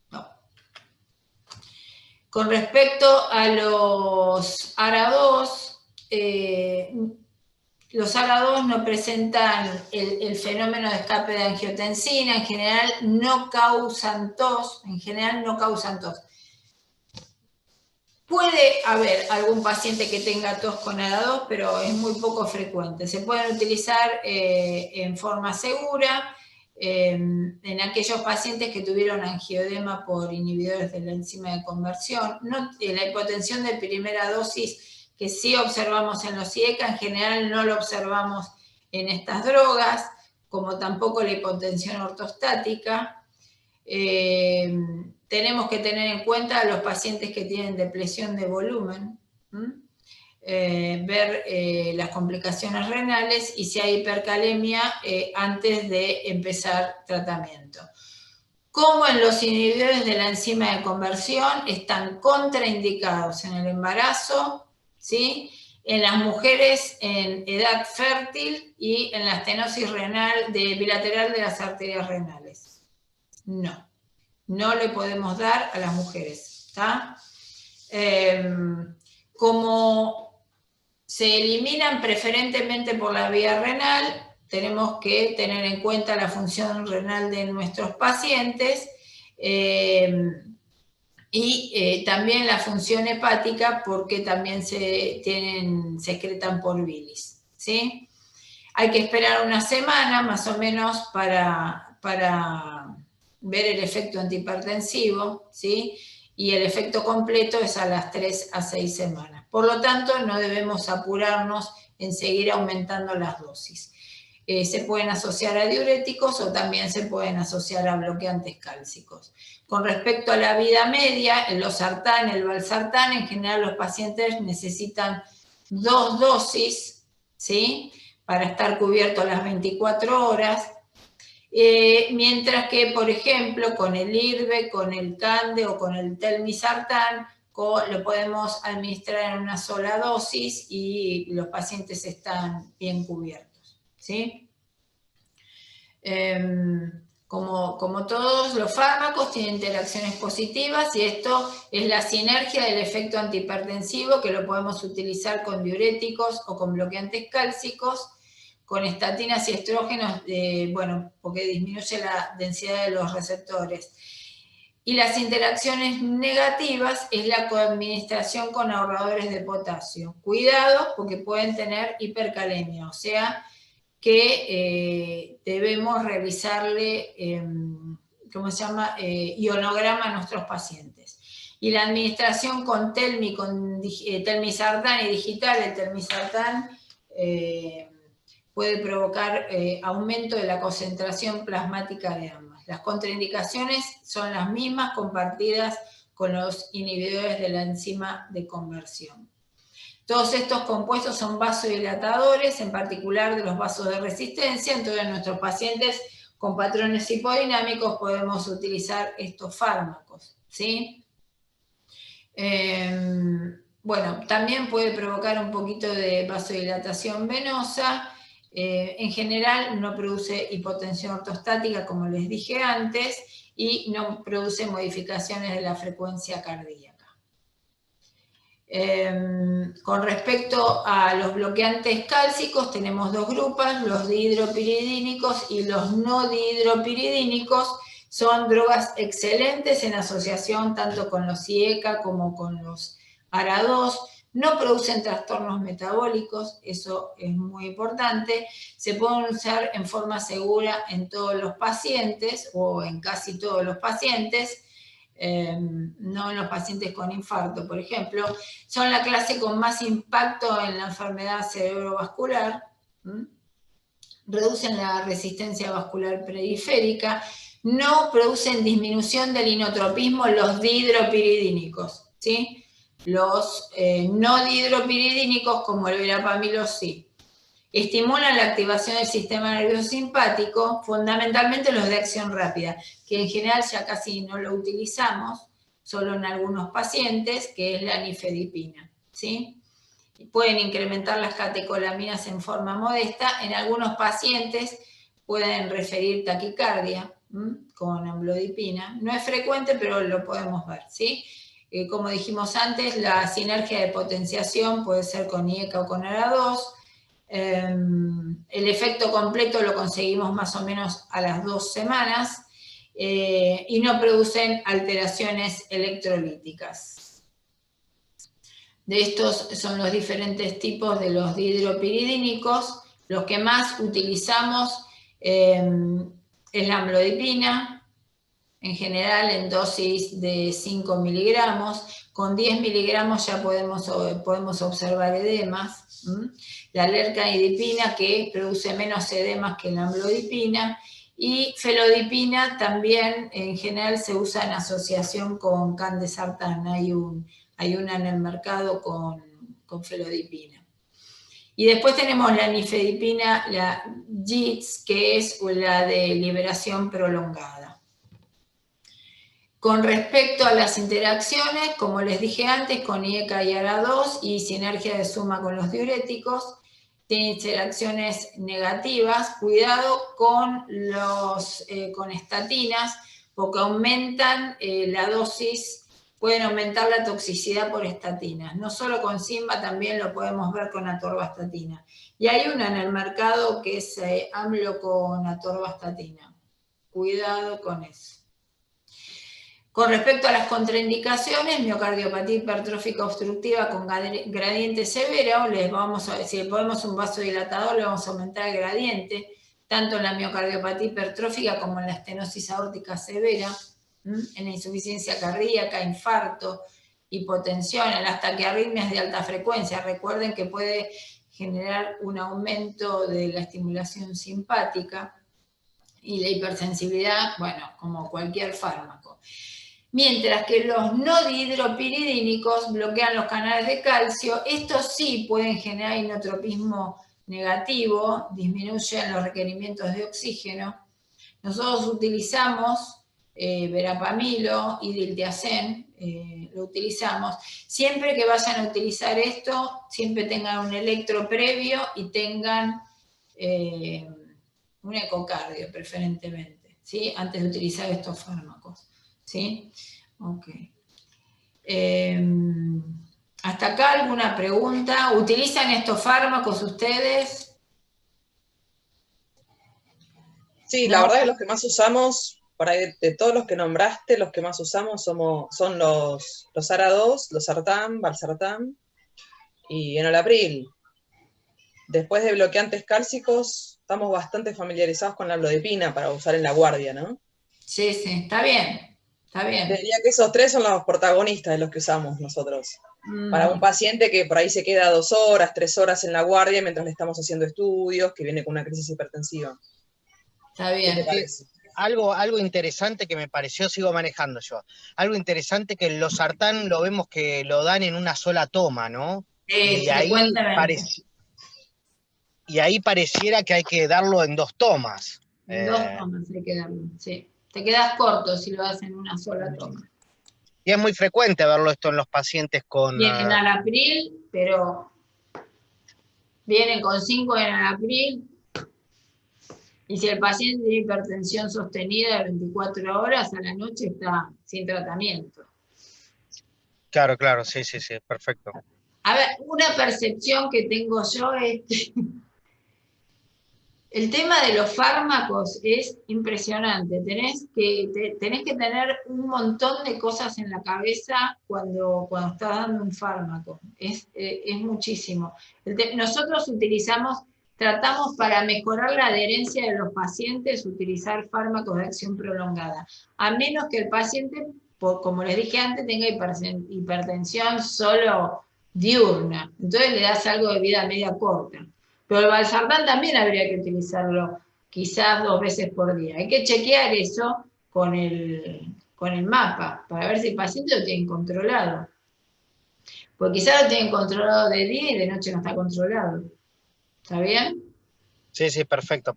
No. Con respecto a los ARA2, los ARA2 no presentan el fenómeno de escape de angiotensina, en general no causan tos, Puede haber algún paciente que tenga tos con ARA2, pero es muy poco frecuente. Se pueden utilizar en forma segura en aquellos pacientes que tuvieron angioedema por inhibidores de la enzima de conversión. La hipotensión de primera dosis que sí observamos en los IECA, en general no lo observamos en estas drogas, como tampoco la hipotensión ortostática. Tenemos que tener en cuenta a los pacientes que tienen depresión de volumen, ver las complicaciones renales y si hay hipercalemia antes de empezar tratamiento. Como en los inhibidores de la enzima de conversión están contraindicados en el embarazo, ¿sí?, en las mujeres en edad fértil y en la estenosis renal bilateral de las arterias renales. No, no le podemos dar a las mujeres, ¿está? Como se eliminan preferentemente por la vía renal, tenemos que tener en cuenta la función renal de nuestros pacientes y también la función hepática, porque también secretan por bilis, ¿sí? Hay que esperar una semana más o menos para ver el efecto antihipertensivo, ¿sí? Y el efecto completo es a las 3 a 6 semanas. Por lo tanto, no debemos apurarnos en seguir aumentando las dosis. Se pueden asociar a diuréticos o también se pueden asociar a bloqueantes cálcicos. Con respecto a la vida media, el losartán, el valsartán, en general los pacientes necesitan 2 dosis, ¿sí?, para estar cubiertos las 24 horas, mientras que, por ejemplo, con el IRBE, con el CANDE o con el telmisartán, lo podemos administrar en una sola dosis y los pacientes están bien cubiertos, ¿sí? Como todos los fármacos tienen interacciones positivas, y esto es la sinergia del efecto antihipertensivo, que lo podemos utilizar con diuréticos o con bloqueantes cálcicos, con estatinas y estrógenos, bueno, porque disminuye la densidad de los receptores. Y las interacciones negativas es la coadministración con ahorradores de potasio. Cuidado, porque pueden tener hipercalemia, o sea que debemos realizarle, ¿cómo se llama?, ionograma a nuestros pacientes. Y la administración con telmisartán y digital, el telmisartán puede provocar aumento de la concentración plasmática de ambas. Las contraindicaciones son las mismas compartidas con los inhibidores de la enzima de conversión. Todos estos compuestos son vasodilatadores, en particular de los vasos de resistencia. Entonces, en nuestros pacientes con patrones hipodinámicos podemos utilizar estos fármacos, ¿sí? Bueno, también puede provocar un poquito de vasodilatación venosa. En general no produce hipotensión ortostática, como les dije antes, y no produce modificaciones de la frecuencia cardíaca. Con respecto a los bloqueantes cálcicos, tenemos 2 grupos, los dihidropiridínicos y los no dihidropiridínicos. Son drogas excelentes en asociación tanto con los IECA como con los ARA2. No producen trastornos metabólicos, eso es muy importante. Se pueden usar en forma segura en todos los pacientes o en casi todos los pacientes. No en los pacientes con infarto, por ejemplo. Son la clase con más impacto en la enfermedad cerebrovascular. Reducen la resistencia vascular periférica. No producen disminución del inotropismo los dihidropiridínicos, ¿sí? Los no dihidropiridínicos, como el verapamilo, sí. Estimulan la activación del sistema nervioso simpático, fundamentalmente los de acción rápida, que en general ya casi no lo utilizamos, solo en algunos pacientes, que es la nifedipina, ¿sí? Pueden incrementar las catecolaminas en forma modesta. En algunos pacientes pueden referir taquicardia con amlodipina. No es frecuente, pero lo podemos ver, ¿sí? Como dijimos antes, la sinergia de potenciación puede ser con IECA o con ARA2. El efecto completo lo conseguimos más o menos a las 2 semanas y no producen alteraciones electrolíticas. De estos son los diferentes tipos de los dihidropiridínicos. Los que más utilizamos es la amlodipina, en general en dosis de 5 miligramos. Con 10 miligramos ya podemos observar edemas. La lercanidipina, que produce menos edemas que la amlodipina, y felodipina también en general se usa en asociación con candesartán. Hay una en el mercado con felodipina. Y después tenemos la nifedipina, la JITS, que es la de liberación prolongada. Con respecto a las interacciones, como les dije antes, con IECA y ARA2 y sinergia de suma con los diuréticos, tiene interacciones negativas. Cuidado con estatinas, porque aumentan la dosis, pueden aumentar la toxicidad por estatinas. No solo con Simba, también lo podemos ver con atorvastatina. Y hay una en el mercado que es AMLO con atorvastatina. Cuidado con eso. Con respecto a las contraindicaciones, miocardiopatía hipertrófica obstructiva con gradiente severo, si le ponemos un vasodilatador, le vamos a aumentar el gradiente, tanto en la miocardiopatía hipertrófica como en la estenosis aórtica severa, en la insuficiencia cardíaca, infarto, hipotensión, en las taquiarritmias de alta frecuencia. Recuerden que puede generar un aumento de la estimulación simpática y la hipersensibilidad, bueno, como cualquier fármaco. Mientras que los no dihidropiridínicos bloquean los canales de calcio, estos sí pueden generar inotropismo negativo, disminuyen los requerimientos de oxígeno. Nosotros utilizamos verapamilo y diltiazem, lo utilizamos. Siempre que vayan a utilizar esto, siempre tengan un electro previo y tengan un ecocardio preferentemente, ¿sí? Antes de utilizar estos fármacos. ¿Sí? Ok. ¿Hasta acá alguna pregunta? ¿Utilizan estos fármacos ustedes? Sí, la verdad es que los que más usamos, por ahí, de todos los que nombraste, los que más usamos son los ARA2, los Sartán, Valsartán y enalapril. Después de bloqueantes cálcicos, estamos bastante familiarizados con la amlodipina para usar en la guardia, ¿no? Sí, está bien. Está bien. Diría que esos tres son los protagonistas de los que usamos nosotros. Para un paciente que por ahí se queda 2 horas, 3 horas en la guardia mientras le estamos haciendo estudios, que viene con una crisis hipertensiva. Está bien. ¿Qué te parece? Algo interesante que me pareció, sigo manejando yo, algo interesante que el losartán lo vemos que lo dan en una sola toma, ¿no? Sí, y ahí pareciera que hay que darlo en 2 tomas. En 2 tomas hay que darlo, sí. Te quedas corto si lo haces en una sola toma. Y es muy frecuente verlo esto en los pacientes con... Vienen en enalapril, pero vienen con 5 de enalapril. Y si el paciente tiene hipertensión sostenida de 24 horas, a la noche está sin tratamiento. Claro, sí, perfecto. A ver, una percepción que tengo yo es que el tema de los fármacos es impresionante. Tenés que tener un montón de cosas en la cabeza cuando estás dando un fármaco. Es muchísimo. Nosotros tratamos para mejorar la adherencia de los pacientes, utilizar fármacos de acción prolongada. A menos que el paciente, como les dije antes, tenga hipertensión solo diurna. Entonces le das algo de vida media corta. Pero el valsartán también habría que utilizarlo quizás 2 veces por día. Hay que chequear eso con el mapa para ver si el paciente lo tiene controlado. Porque quizás lo tienen controlado de día y de noche no está controlado. ¿Está bien? Sí, perfecto.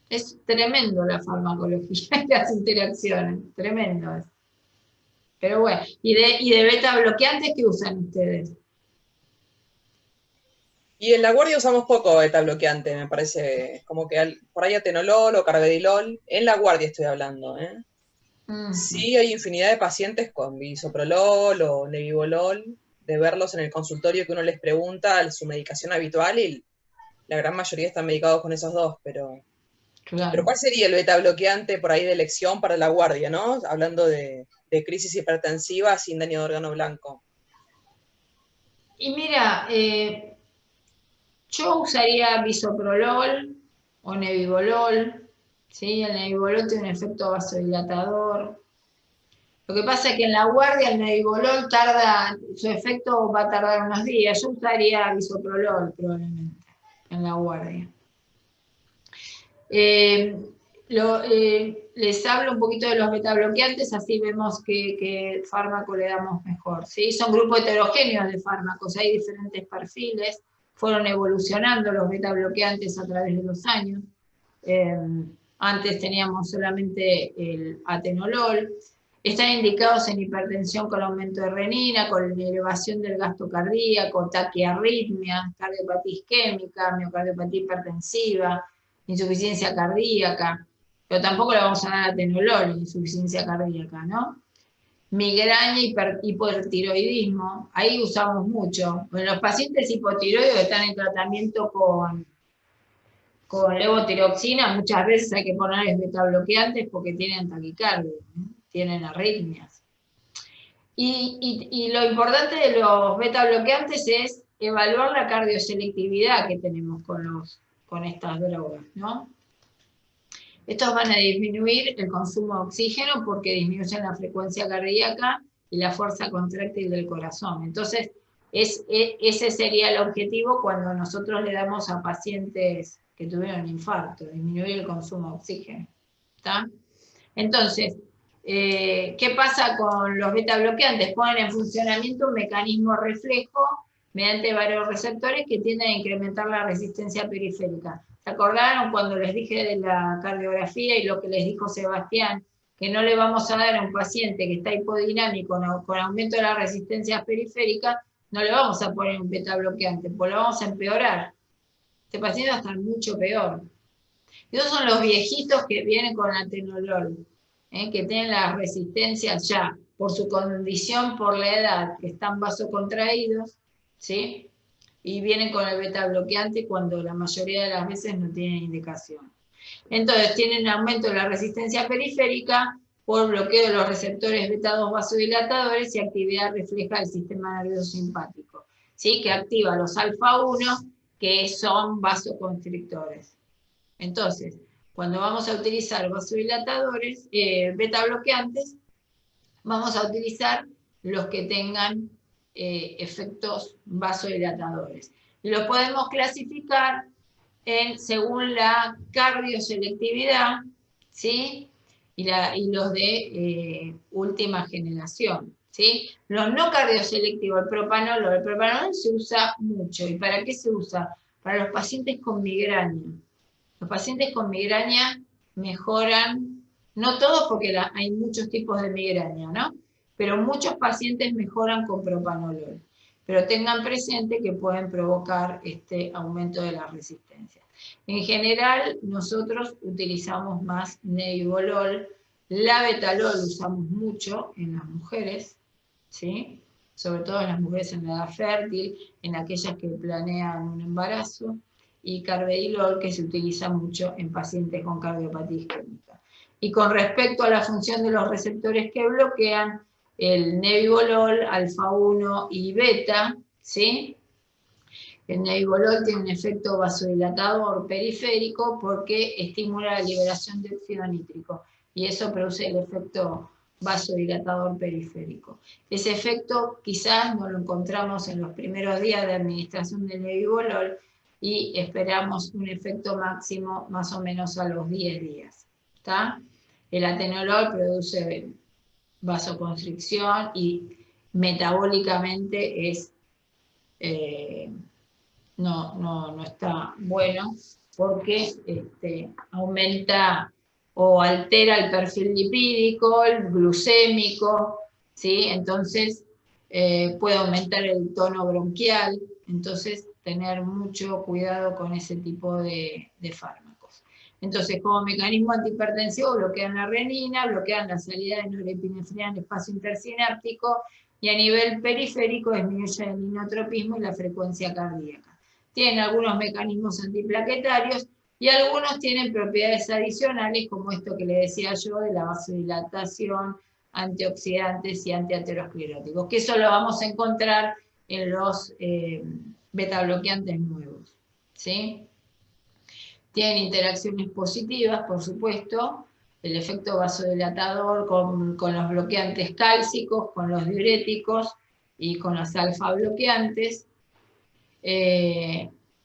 Es tremendo la farmacología y las interacciones. Tremendo es. Pero bueno, ¿y de beta bloqueantes qué usan ustedes? Y en la guardia usamos poco beta bloqueante, me parece, como que por ahí atenolol o carvedilol, en la guardia estoy hablando, ¿eh? Sí hay infinidad de pacientes con bisoprolol o nebivolol, de verlos en el consultorio que uno les pregunta su medicación habitual y la gran mayoría están medicados con esos 2, pero ¿cuál sería el beta bloqueante por ahí de elección para la guardia, ¿no? Hablando de crisis hipertensiva sin daño de órgano blanco. Y mira, yo usaría bisoprolol o nebivolol, ¿sí? El nebivolol tiene un efecto vasodilatador. Lo que pasa es que en la guardia el nebivolol su efecto va a tardar unos días. Yo usaría bisoprolol probablemente en la guardia. Les hablo un poquito de los betabloqueantes, así vemos qué fármaco le damos mejor, ¿sí? Son grupos heterogéneos de fármacos, hay diferentes perfiles, fueron evolucionando los betabloqueantes a través de los años. Antes teníamos solamente el atenolol. Están indicados en hipertensión con aumento de renina, con elevación del gasto cardíaco, taquiarritmia, cardiopatía isquémica, miocardiopatía hipertensiva, insuficiencia cardíaca, pero tampoco le vamos a dar atenolol en insuficiencia cardíaca, ¿no? Migraña y hipotiroidismo, ahí usamos mucho. En los pacientes hipotiroides que están en tratamiento con levotiroxina, muchas veces hay que ponerles betabloqueantes porque tienen taquicardia, ¿eh? Tienen arritmias. Y lo importante de los betabloqueantes es evaluar la cardioselectividad que tenemos con estas drogas, ¿no? Estos van a disminuir el consumo de oxígeno porque disminuyen la frecuencia cardíaca y la fuerza contráctil del corazón. Entonces, ese sería el objetivo cuando nosotros le damos a pacientes que tuvieron infarto, disminuir el consumo de oxígeno. ¿Está? Entonces, ¿qué pasa con los betabloqueantes? Ponen en funcionamiento un mecanismo reflejo mediante varios receptores que tienden a incrementar la resistencia periférica. ¿Se acordaron cuando les dije de la cardiografía y lo que les dijo Sebastián? Que no le vamos a dar a un paciente que está hipodinámico con aumento de la resistencia periférica, no le vamos a poner un betabloqueante, pues lo vamos a empeorar. Este paciente va a estar mucho peor. Y esos son los viejitos que vienen con atenolol, que tienen la resistencia ya por su condición, por la edad, que están vasocontraídos, ¿sí? Y vienen con el betabloqueante cuando la mayoría de las veces no tienen indicación. Entonces tienen aumento de la resistencia periférica por bloqueo de los receptores beta-2 vasodilatadores y actividad refleja del sistema nervioso simpático, ¿sí? Que activa los alfa-1, que son vasoconstrictores. Entonces, cuando vamos a utilizar vasodilatadores, betabloqueantes, vamos a utilizar los que tengan efectos vasodilatadores. Lo podemos clasificar según la cardioselectividad, ¿sí? Y los de última generación, ¿sí? Los no cardioselectivos, el propanolol se usa mucho. ¿Y para qué se usa? Para los pacientes con migraña. Los pacientes con migraña mejoran, no todos porque hay muchos tipos de migraña, ¿no? Pero muchos pacientes mejoran con propanolol. Pero tengan presente que pueden provocar este aumento de la resistencia. En general, nosotros utilizamos más nebivolol. Labetalol usamos mucho en las mujeres, ¿sí? Sobre todo en las mujeres en la edad fértil, en aquellas que planean un embarazo, y carvedilol, que se utiliza mucho en pacientes con cardiopatía isquémica. Y con respecto a la función de los receptores que bloquean, el nebivolol, alfa-1 y beta, ¿sí? El nebivolol tiene un efecto vasodilatador periférico porque estimula la liberación de óxido nítrico, y eso produce el efecto vasodilatador periférico. Ese efecto quizás no lo encontramos en los primeros días de administración del nebivolol, y esperamos un efecto máximo más o menos a los 10 días. ¿Está? El atenolol produce vasoconstricción y metabólicamente no está bueno porque aumenta o altera el perfil lipídico, el glucémico, ¿sí? Entonces puede aumentar el tono bronquial, entonces tener mucho cuidado con ese tipo de fármacos. Entonces, como mecanismo antihipertensivo, bloquean la renina, bloquean la salida de norepinefrina en el espacio intersináptico, y a nivel periférico disminuyen el inotropismo y la frecuencia cardíaca. Tienen algunos mecanismos antiplaquetarios, y algunos tienen propiedades adicionales, como esto que le decía yo, de la vasodilatación, antioxidantes y antiateroscleróticos, que eso lo vamos a encontrar en los betabloqueantes nuevos, ¿sí? Tienen interacciones positivas, por supuesto, el efecto vasodilatador con los bloqueantes cálcicos, con los diuréticos y con los alfa-bloqueantes.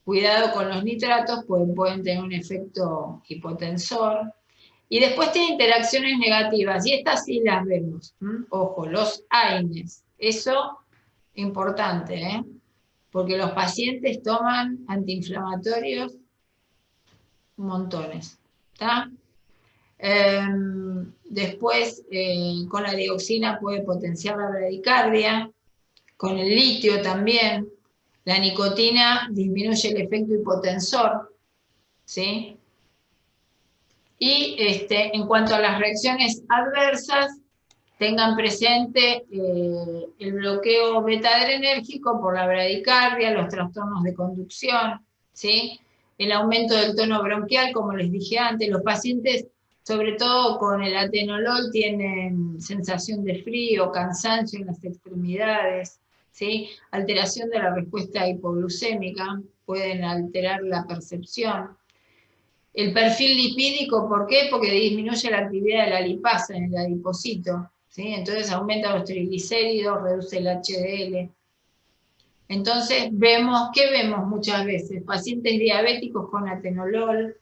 Cuidado con los nitratos, pueden tener un efecto hipotensor. Y después tiene interacciones negativas, y estas sí las vemos. Ojo, los AINES, eso importante, porque los pacientes toman antiinflamatorios montones. ¿Está? Después, con la dioxina puede potenciar la bradicardia, con el litio también. La nicotina disminuye el efecto hipotensor, ¿sí? Y en cuanto a las reacciones adversas, tengan presente el bloqueo beta-adrenérgico por la bradicardia, los trastornos de conducción, ¿sí? El aumento del tono bronquial, como les dije antes. Los pacientes, sobre todo con el atenolol, tienen sensación de frío, cansancio en las extremidades, ¿sí? Alteración de la respuesta hipoglucémica, pueden alterar la percepción. El perfil lipídico, ¿por qué? Porque disminuye la actividad de la lipasa en el adipocito, ¿sí? Entonces aumenta los triglicéridos, reduce el HDL. Entonces, ¿qué vemos muchas veces? Pacientes diabéticos con atenolol,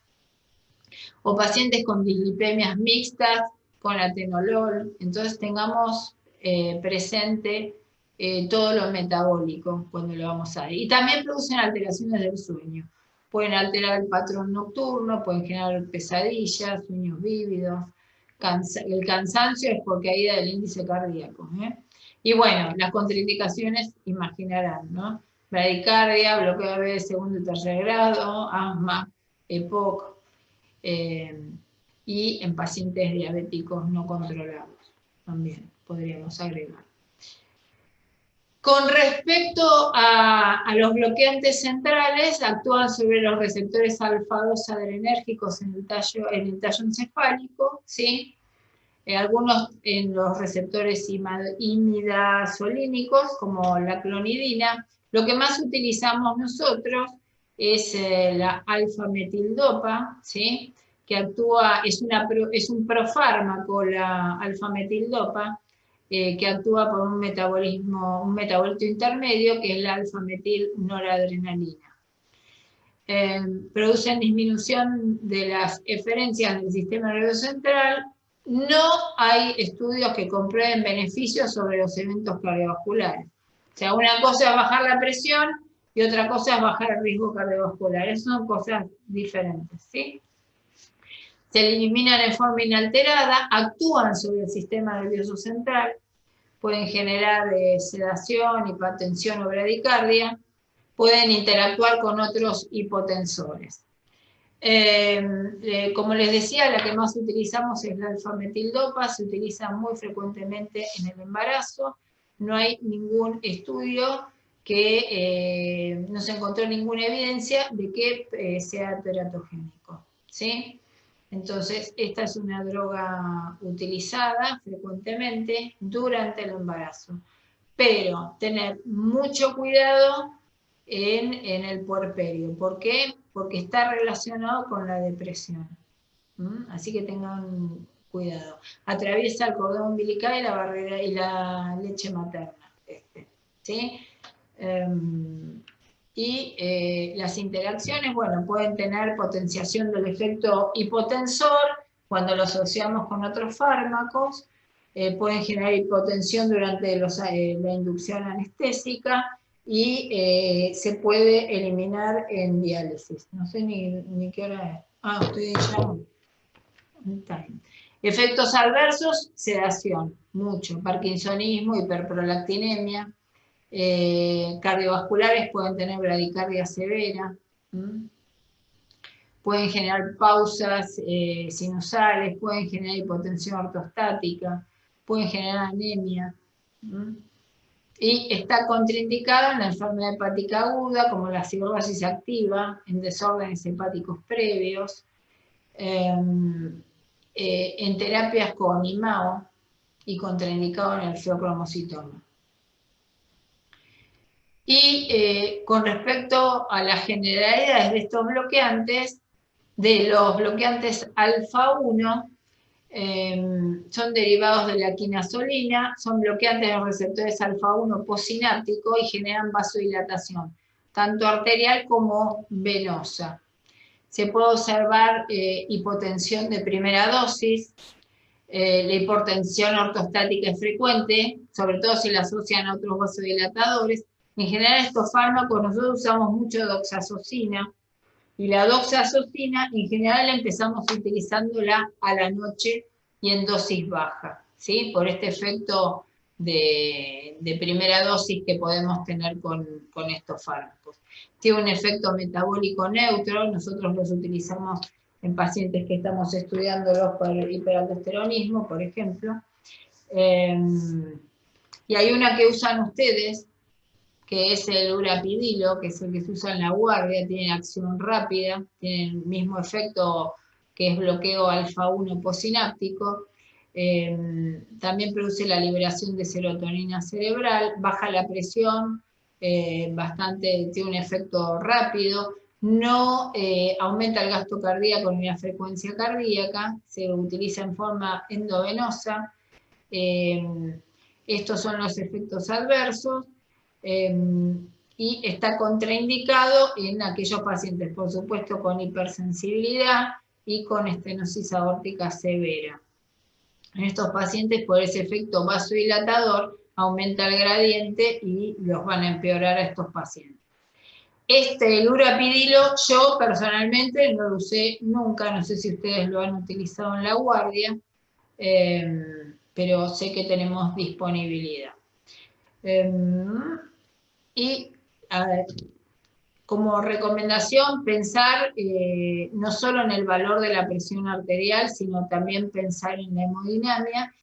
o pacientes con dislipemias mixtas con atenolol. Entonces, tengamos presente todo lo metabólico cuando lo vamos a ver. Y también producen alteraciones del sueño. Pueden alterar el patrón nocturno, pueden generar pesadillas, sueños vívidos. El cansancio es por caída del índice cardíaco. Y bueno, las contraindicaciones imaginarán, ¿no? Bradicardia, bloqueo de de segundo y tercer grado, asma, EPOC, y en pacientes diabéticos no controlados, también podríamos agregar. Con respecto a los bloqueantes centrales, actúan sobre los receptores alfa-2 adrenérgicos en el tallo encefálico, ¿sí? Algunos en los receptores imidazolínicos, como la clonidina. Lo que más utilizamos nosotros es la alfa-metildopa, ¿sí? Que actúa, es un profármaco, la alfa-metildopa, que actúa por un metabolito intermedio, que es la alfa-metilnoradrenalina. Producen disminución de las eferencias del sistema nervioso central. No hay estudios que comprueben beneficios sobre los eventos cardiovasculares. O sea, una cosa es bajar la presión y otra cosa es bajar el riesgo cardiovascular. Esas son cosas diferentes, ¿sí? Se eliminan en forma inalterada, actúan sobre el sistema nervioso central, pueden generar sedación, hipertensión o bradicardia, pueden interactuar con otros hipotensores. Como les decía, la que más utilizamos es la alfa-metildopa, se utiliza muy frecuentemente en el embarazo. No hay ningún estudio que no se encontró ninguna evidencia de que sea teratogénico, ¿sí? Entonces, esta es una droga utilizada frecuentemente durante el embarazo. Pero tener mucho cuidado en el puerperio. ¿Por qué? Porque está relacionado con la depresión. Así que tengan cuidado. Atraviesa el cordón umbilical y la barrera y la leche materna. ¿Sí? Las interacciones, bueno, pueden tener potenciación del efecto hipotensor cuando lo asociamos con otros fármacos, pueden generar hipotensión durante la inducción anestésica y se puede eliminar en diálisis. No sé ni qué hora es. Ah, estoy ya. Efectos adversos, sedación, mucho, parkinsonismo, hiperprolactinemia. Cardiovasculares pueden tener bradicardia severa, pueden generar pausas sinusales, pueden generar hipotensión ortostática, pueden generar anemia, y está contraindicado en la enfermedad hepática aguda, como la cirrosis activa, en desórdenes hepáticos previos, en terapias con IMAO y contraindicado en el feocromocitoma. Y con respecto a las generalidades de estos bloqueantes, de los bloqueantes alfa-1 son derivados de la quinazolina, son bloqueantes de los receptores alfa-1 postsináptico y generan vasodilatación, tanto arterial como venosa. Se puede observar hipotensión de primera dosis. La hipertensión ortostática es frecuente, sobre todo si la asocian a otros vasodilatadores. En general estos fármacos nosotros usamos mucho doxazosina, y la doxazosina en general empezamos utilizándola a la noche y en dosis baja, ¿sí? Por este efecto de primera dosis que podemos tener con estos fármacos. Tiene un efecto metabólico neutro, nosotros los utilizamos en pacientes que estamos estudiándolos por el hiperaldosteronismo, por ejemplo. Y hay una que usan ustedes, que es el urapidilo, que es el que se usa en la guardia, tiene acción rápida, tiene el mismo efecto que es bloqueo alfa-1 postsináptico, también produce la liberación de serotonina cerebral, baja la presión, tiene un efecto rápido, no aumenta el gasto cardíaco ni la frecuencia cardíaca, se utiliza en forma endovenosa. Estos son los efectos adversos. Y está contraindicado en aquellos pacientes, por supuesto, con hipersensibilidad y con estenosis aórtica severa. En estos pacientes, por ese efecto vasodilatador, aumenta el gradiente y los van a empeorar a estos pacientes. El urapidilo, yo personalmente no lo usé nunca, no sé si ustedes lo han utilizado en la guardia, pero sé que tenemos disponibilidad. Y, a ver, como recomendación, pensar no solo en el valor de la presión arterial, sino también pensar en la hemodinamia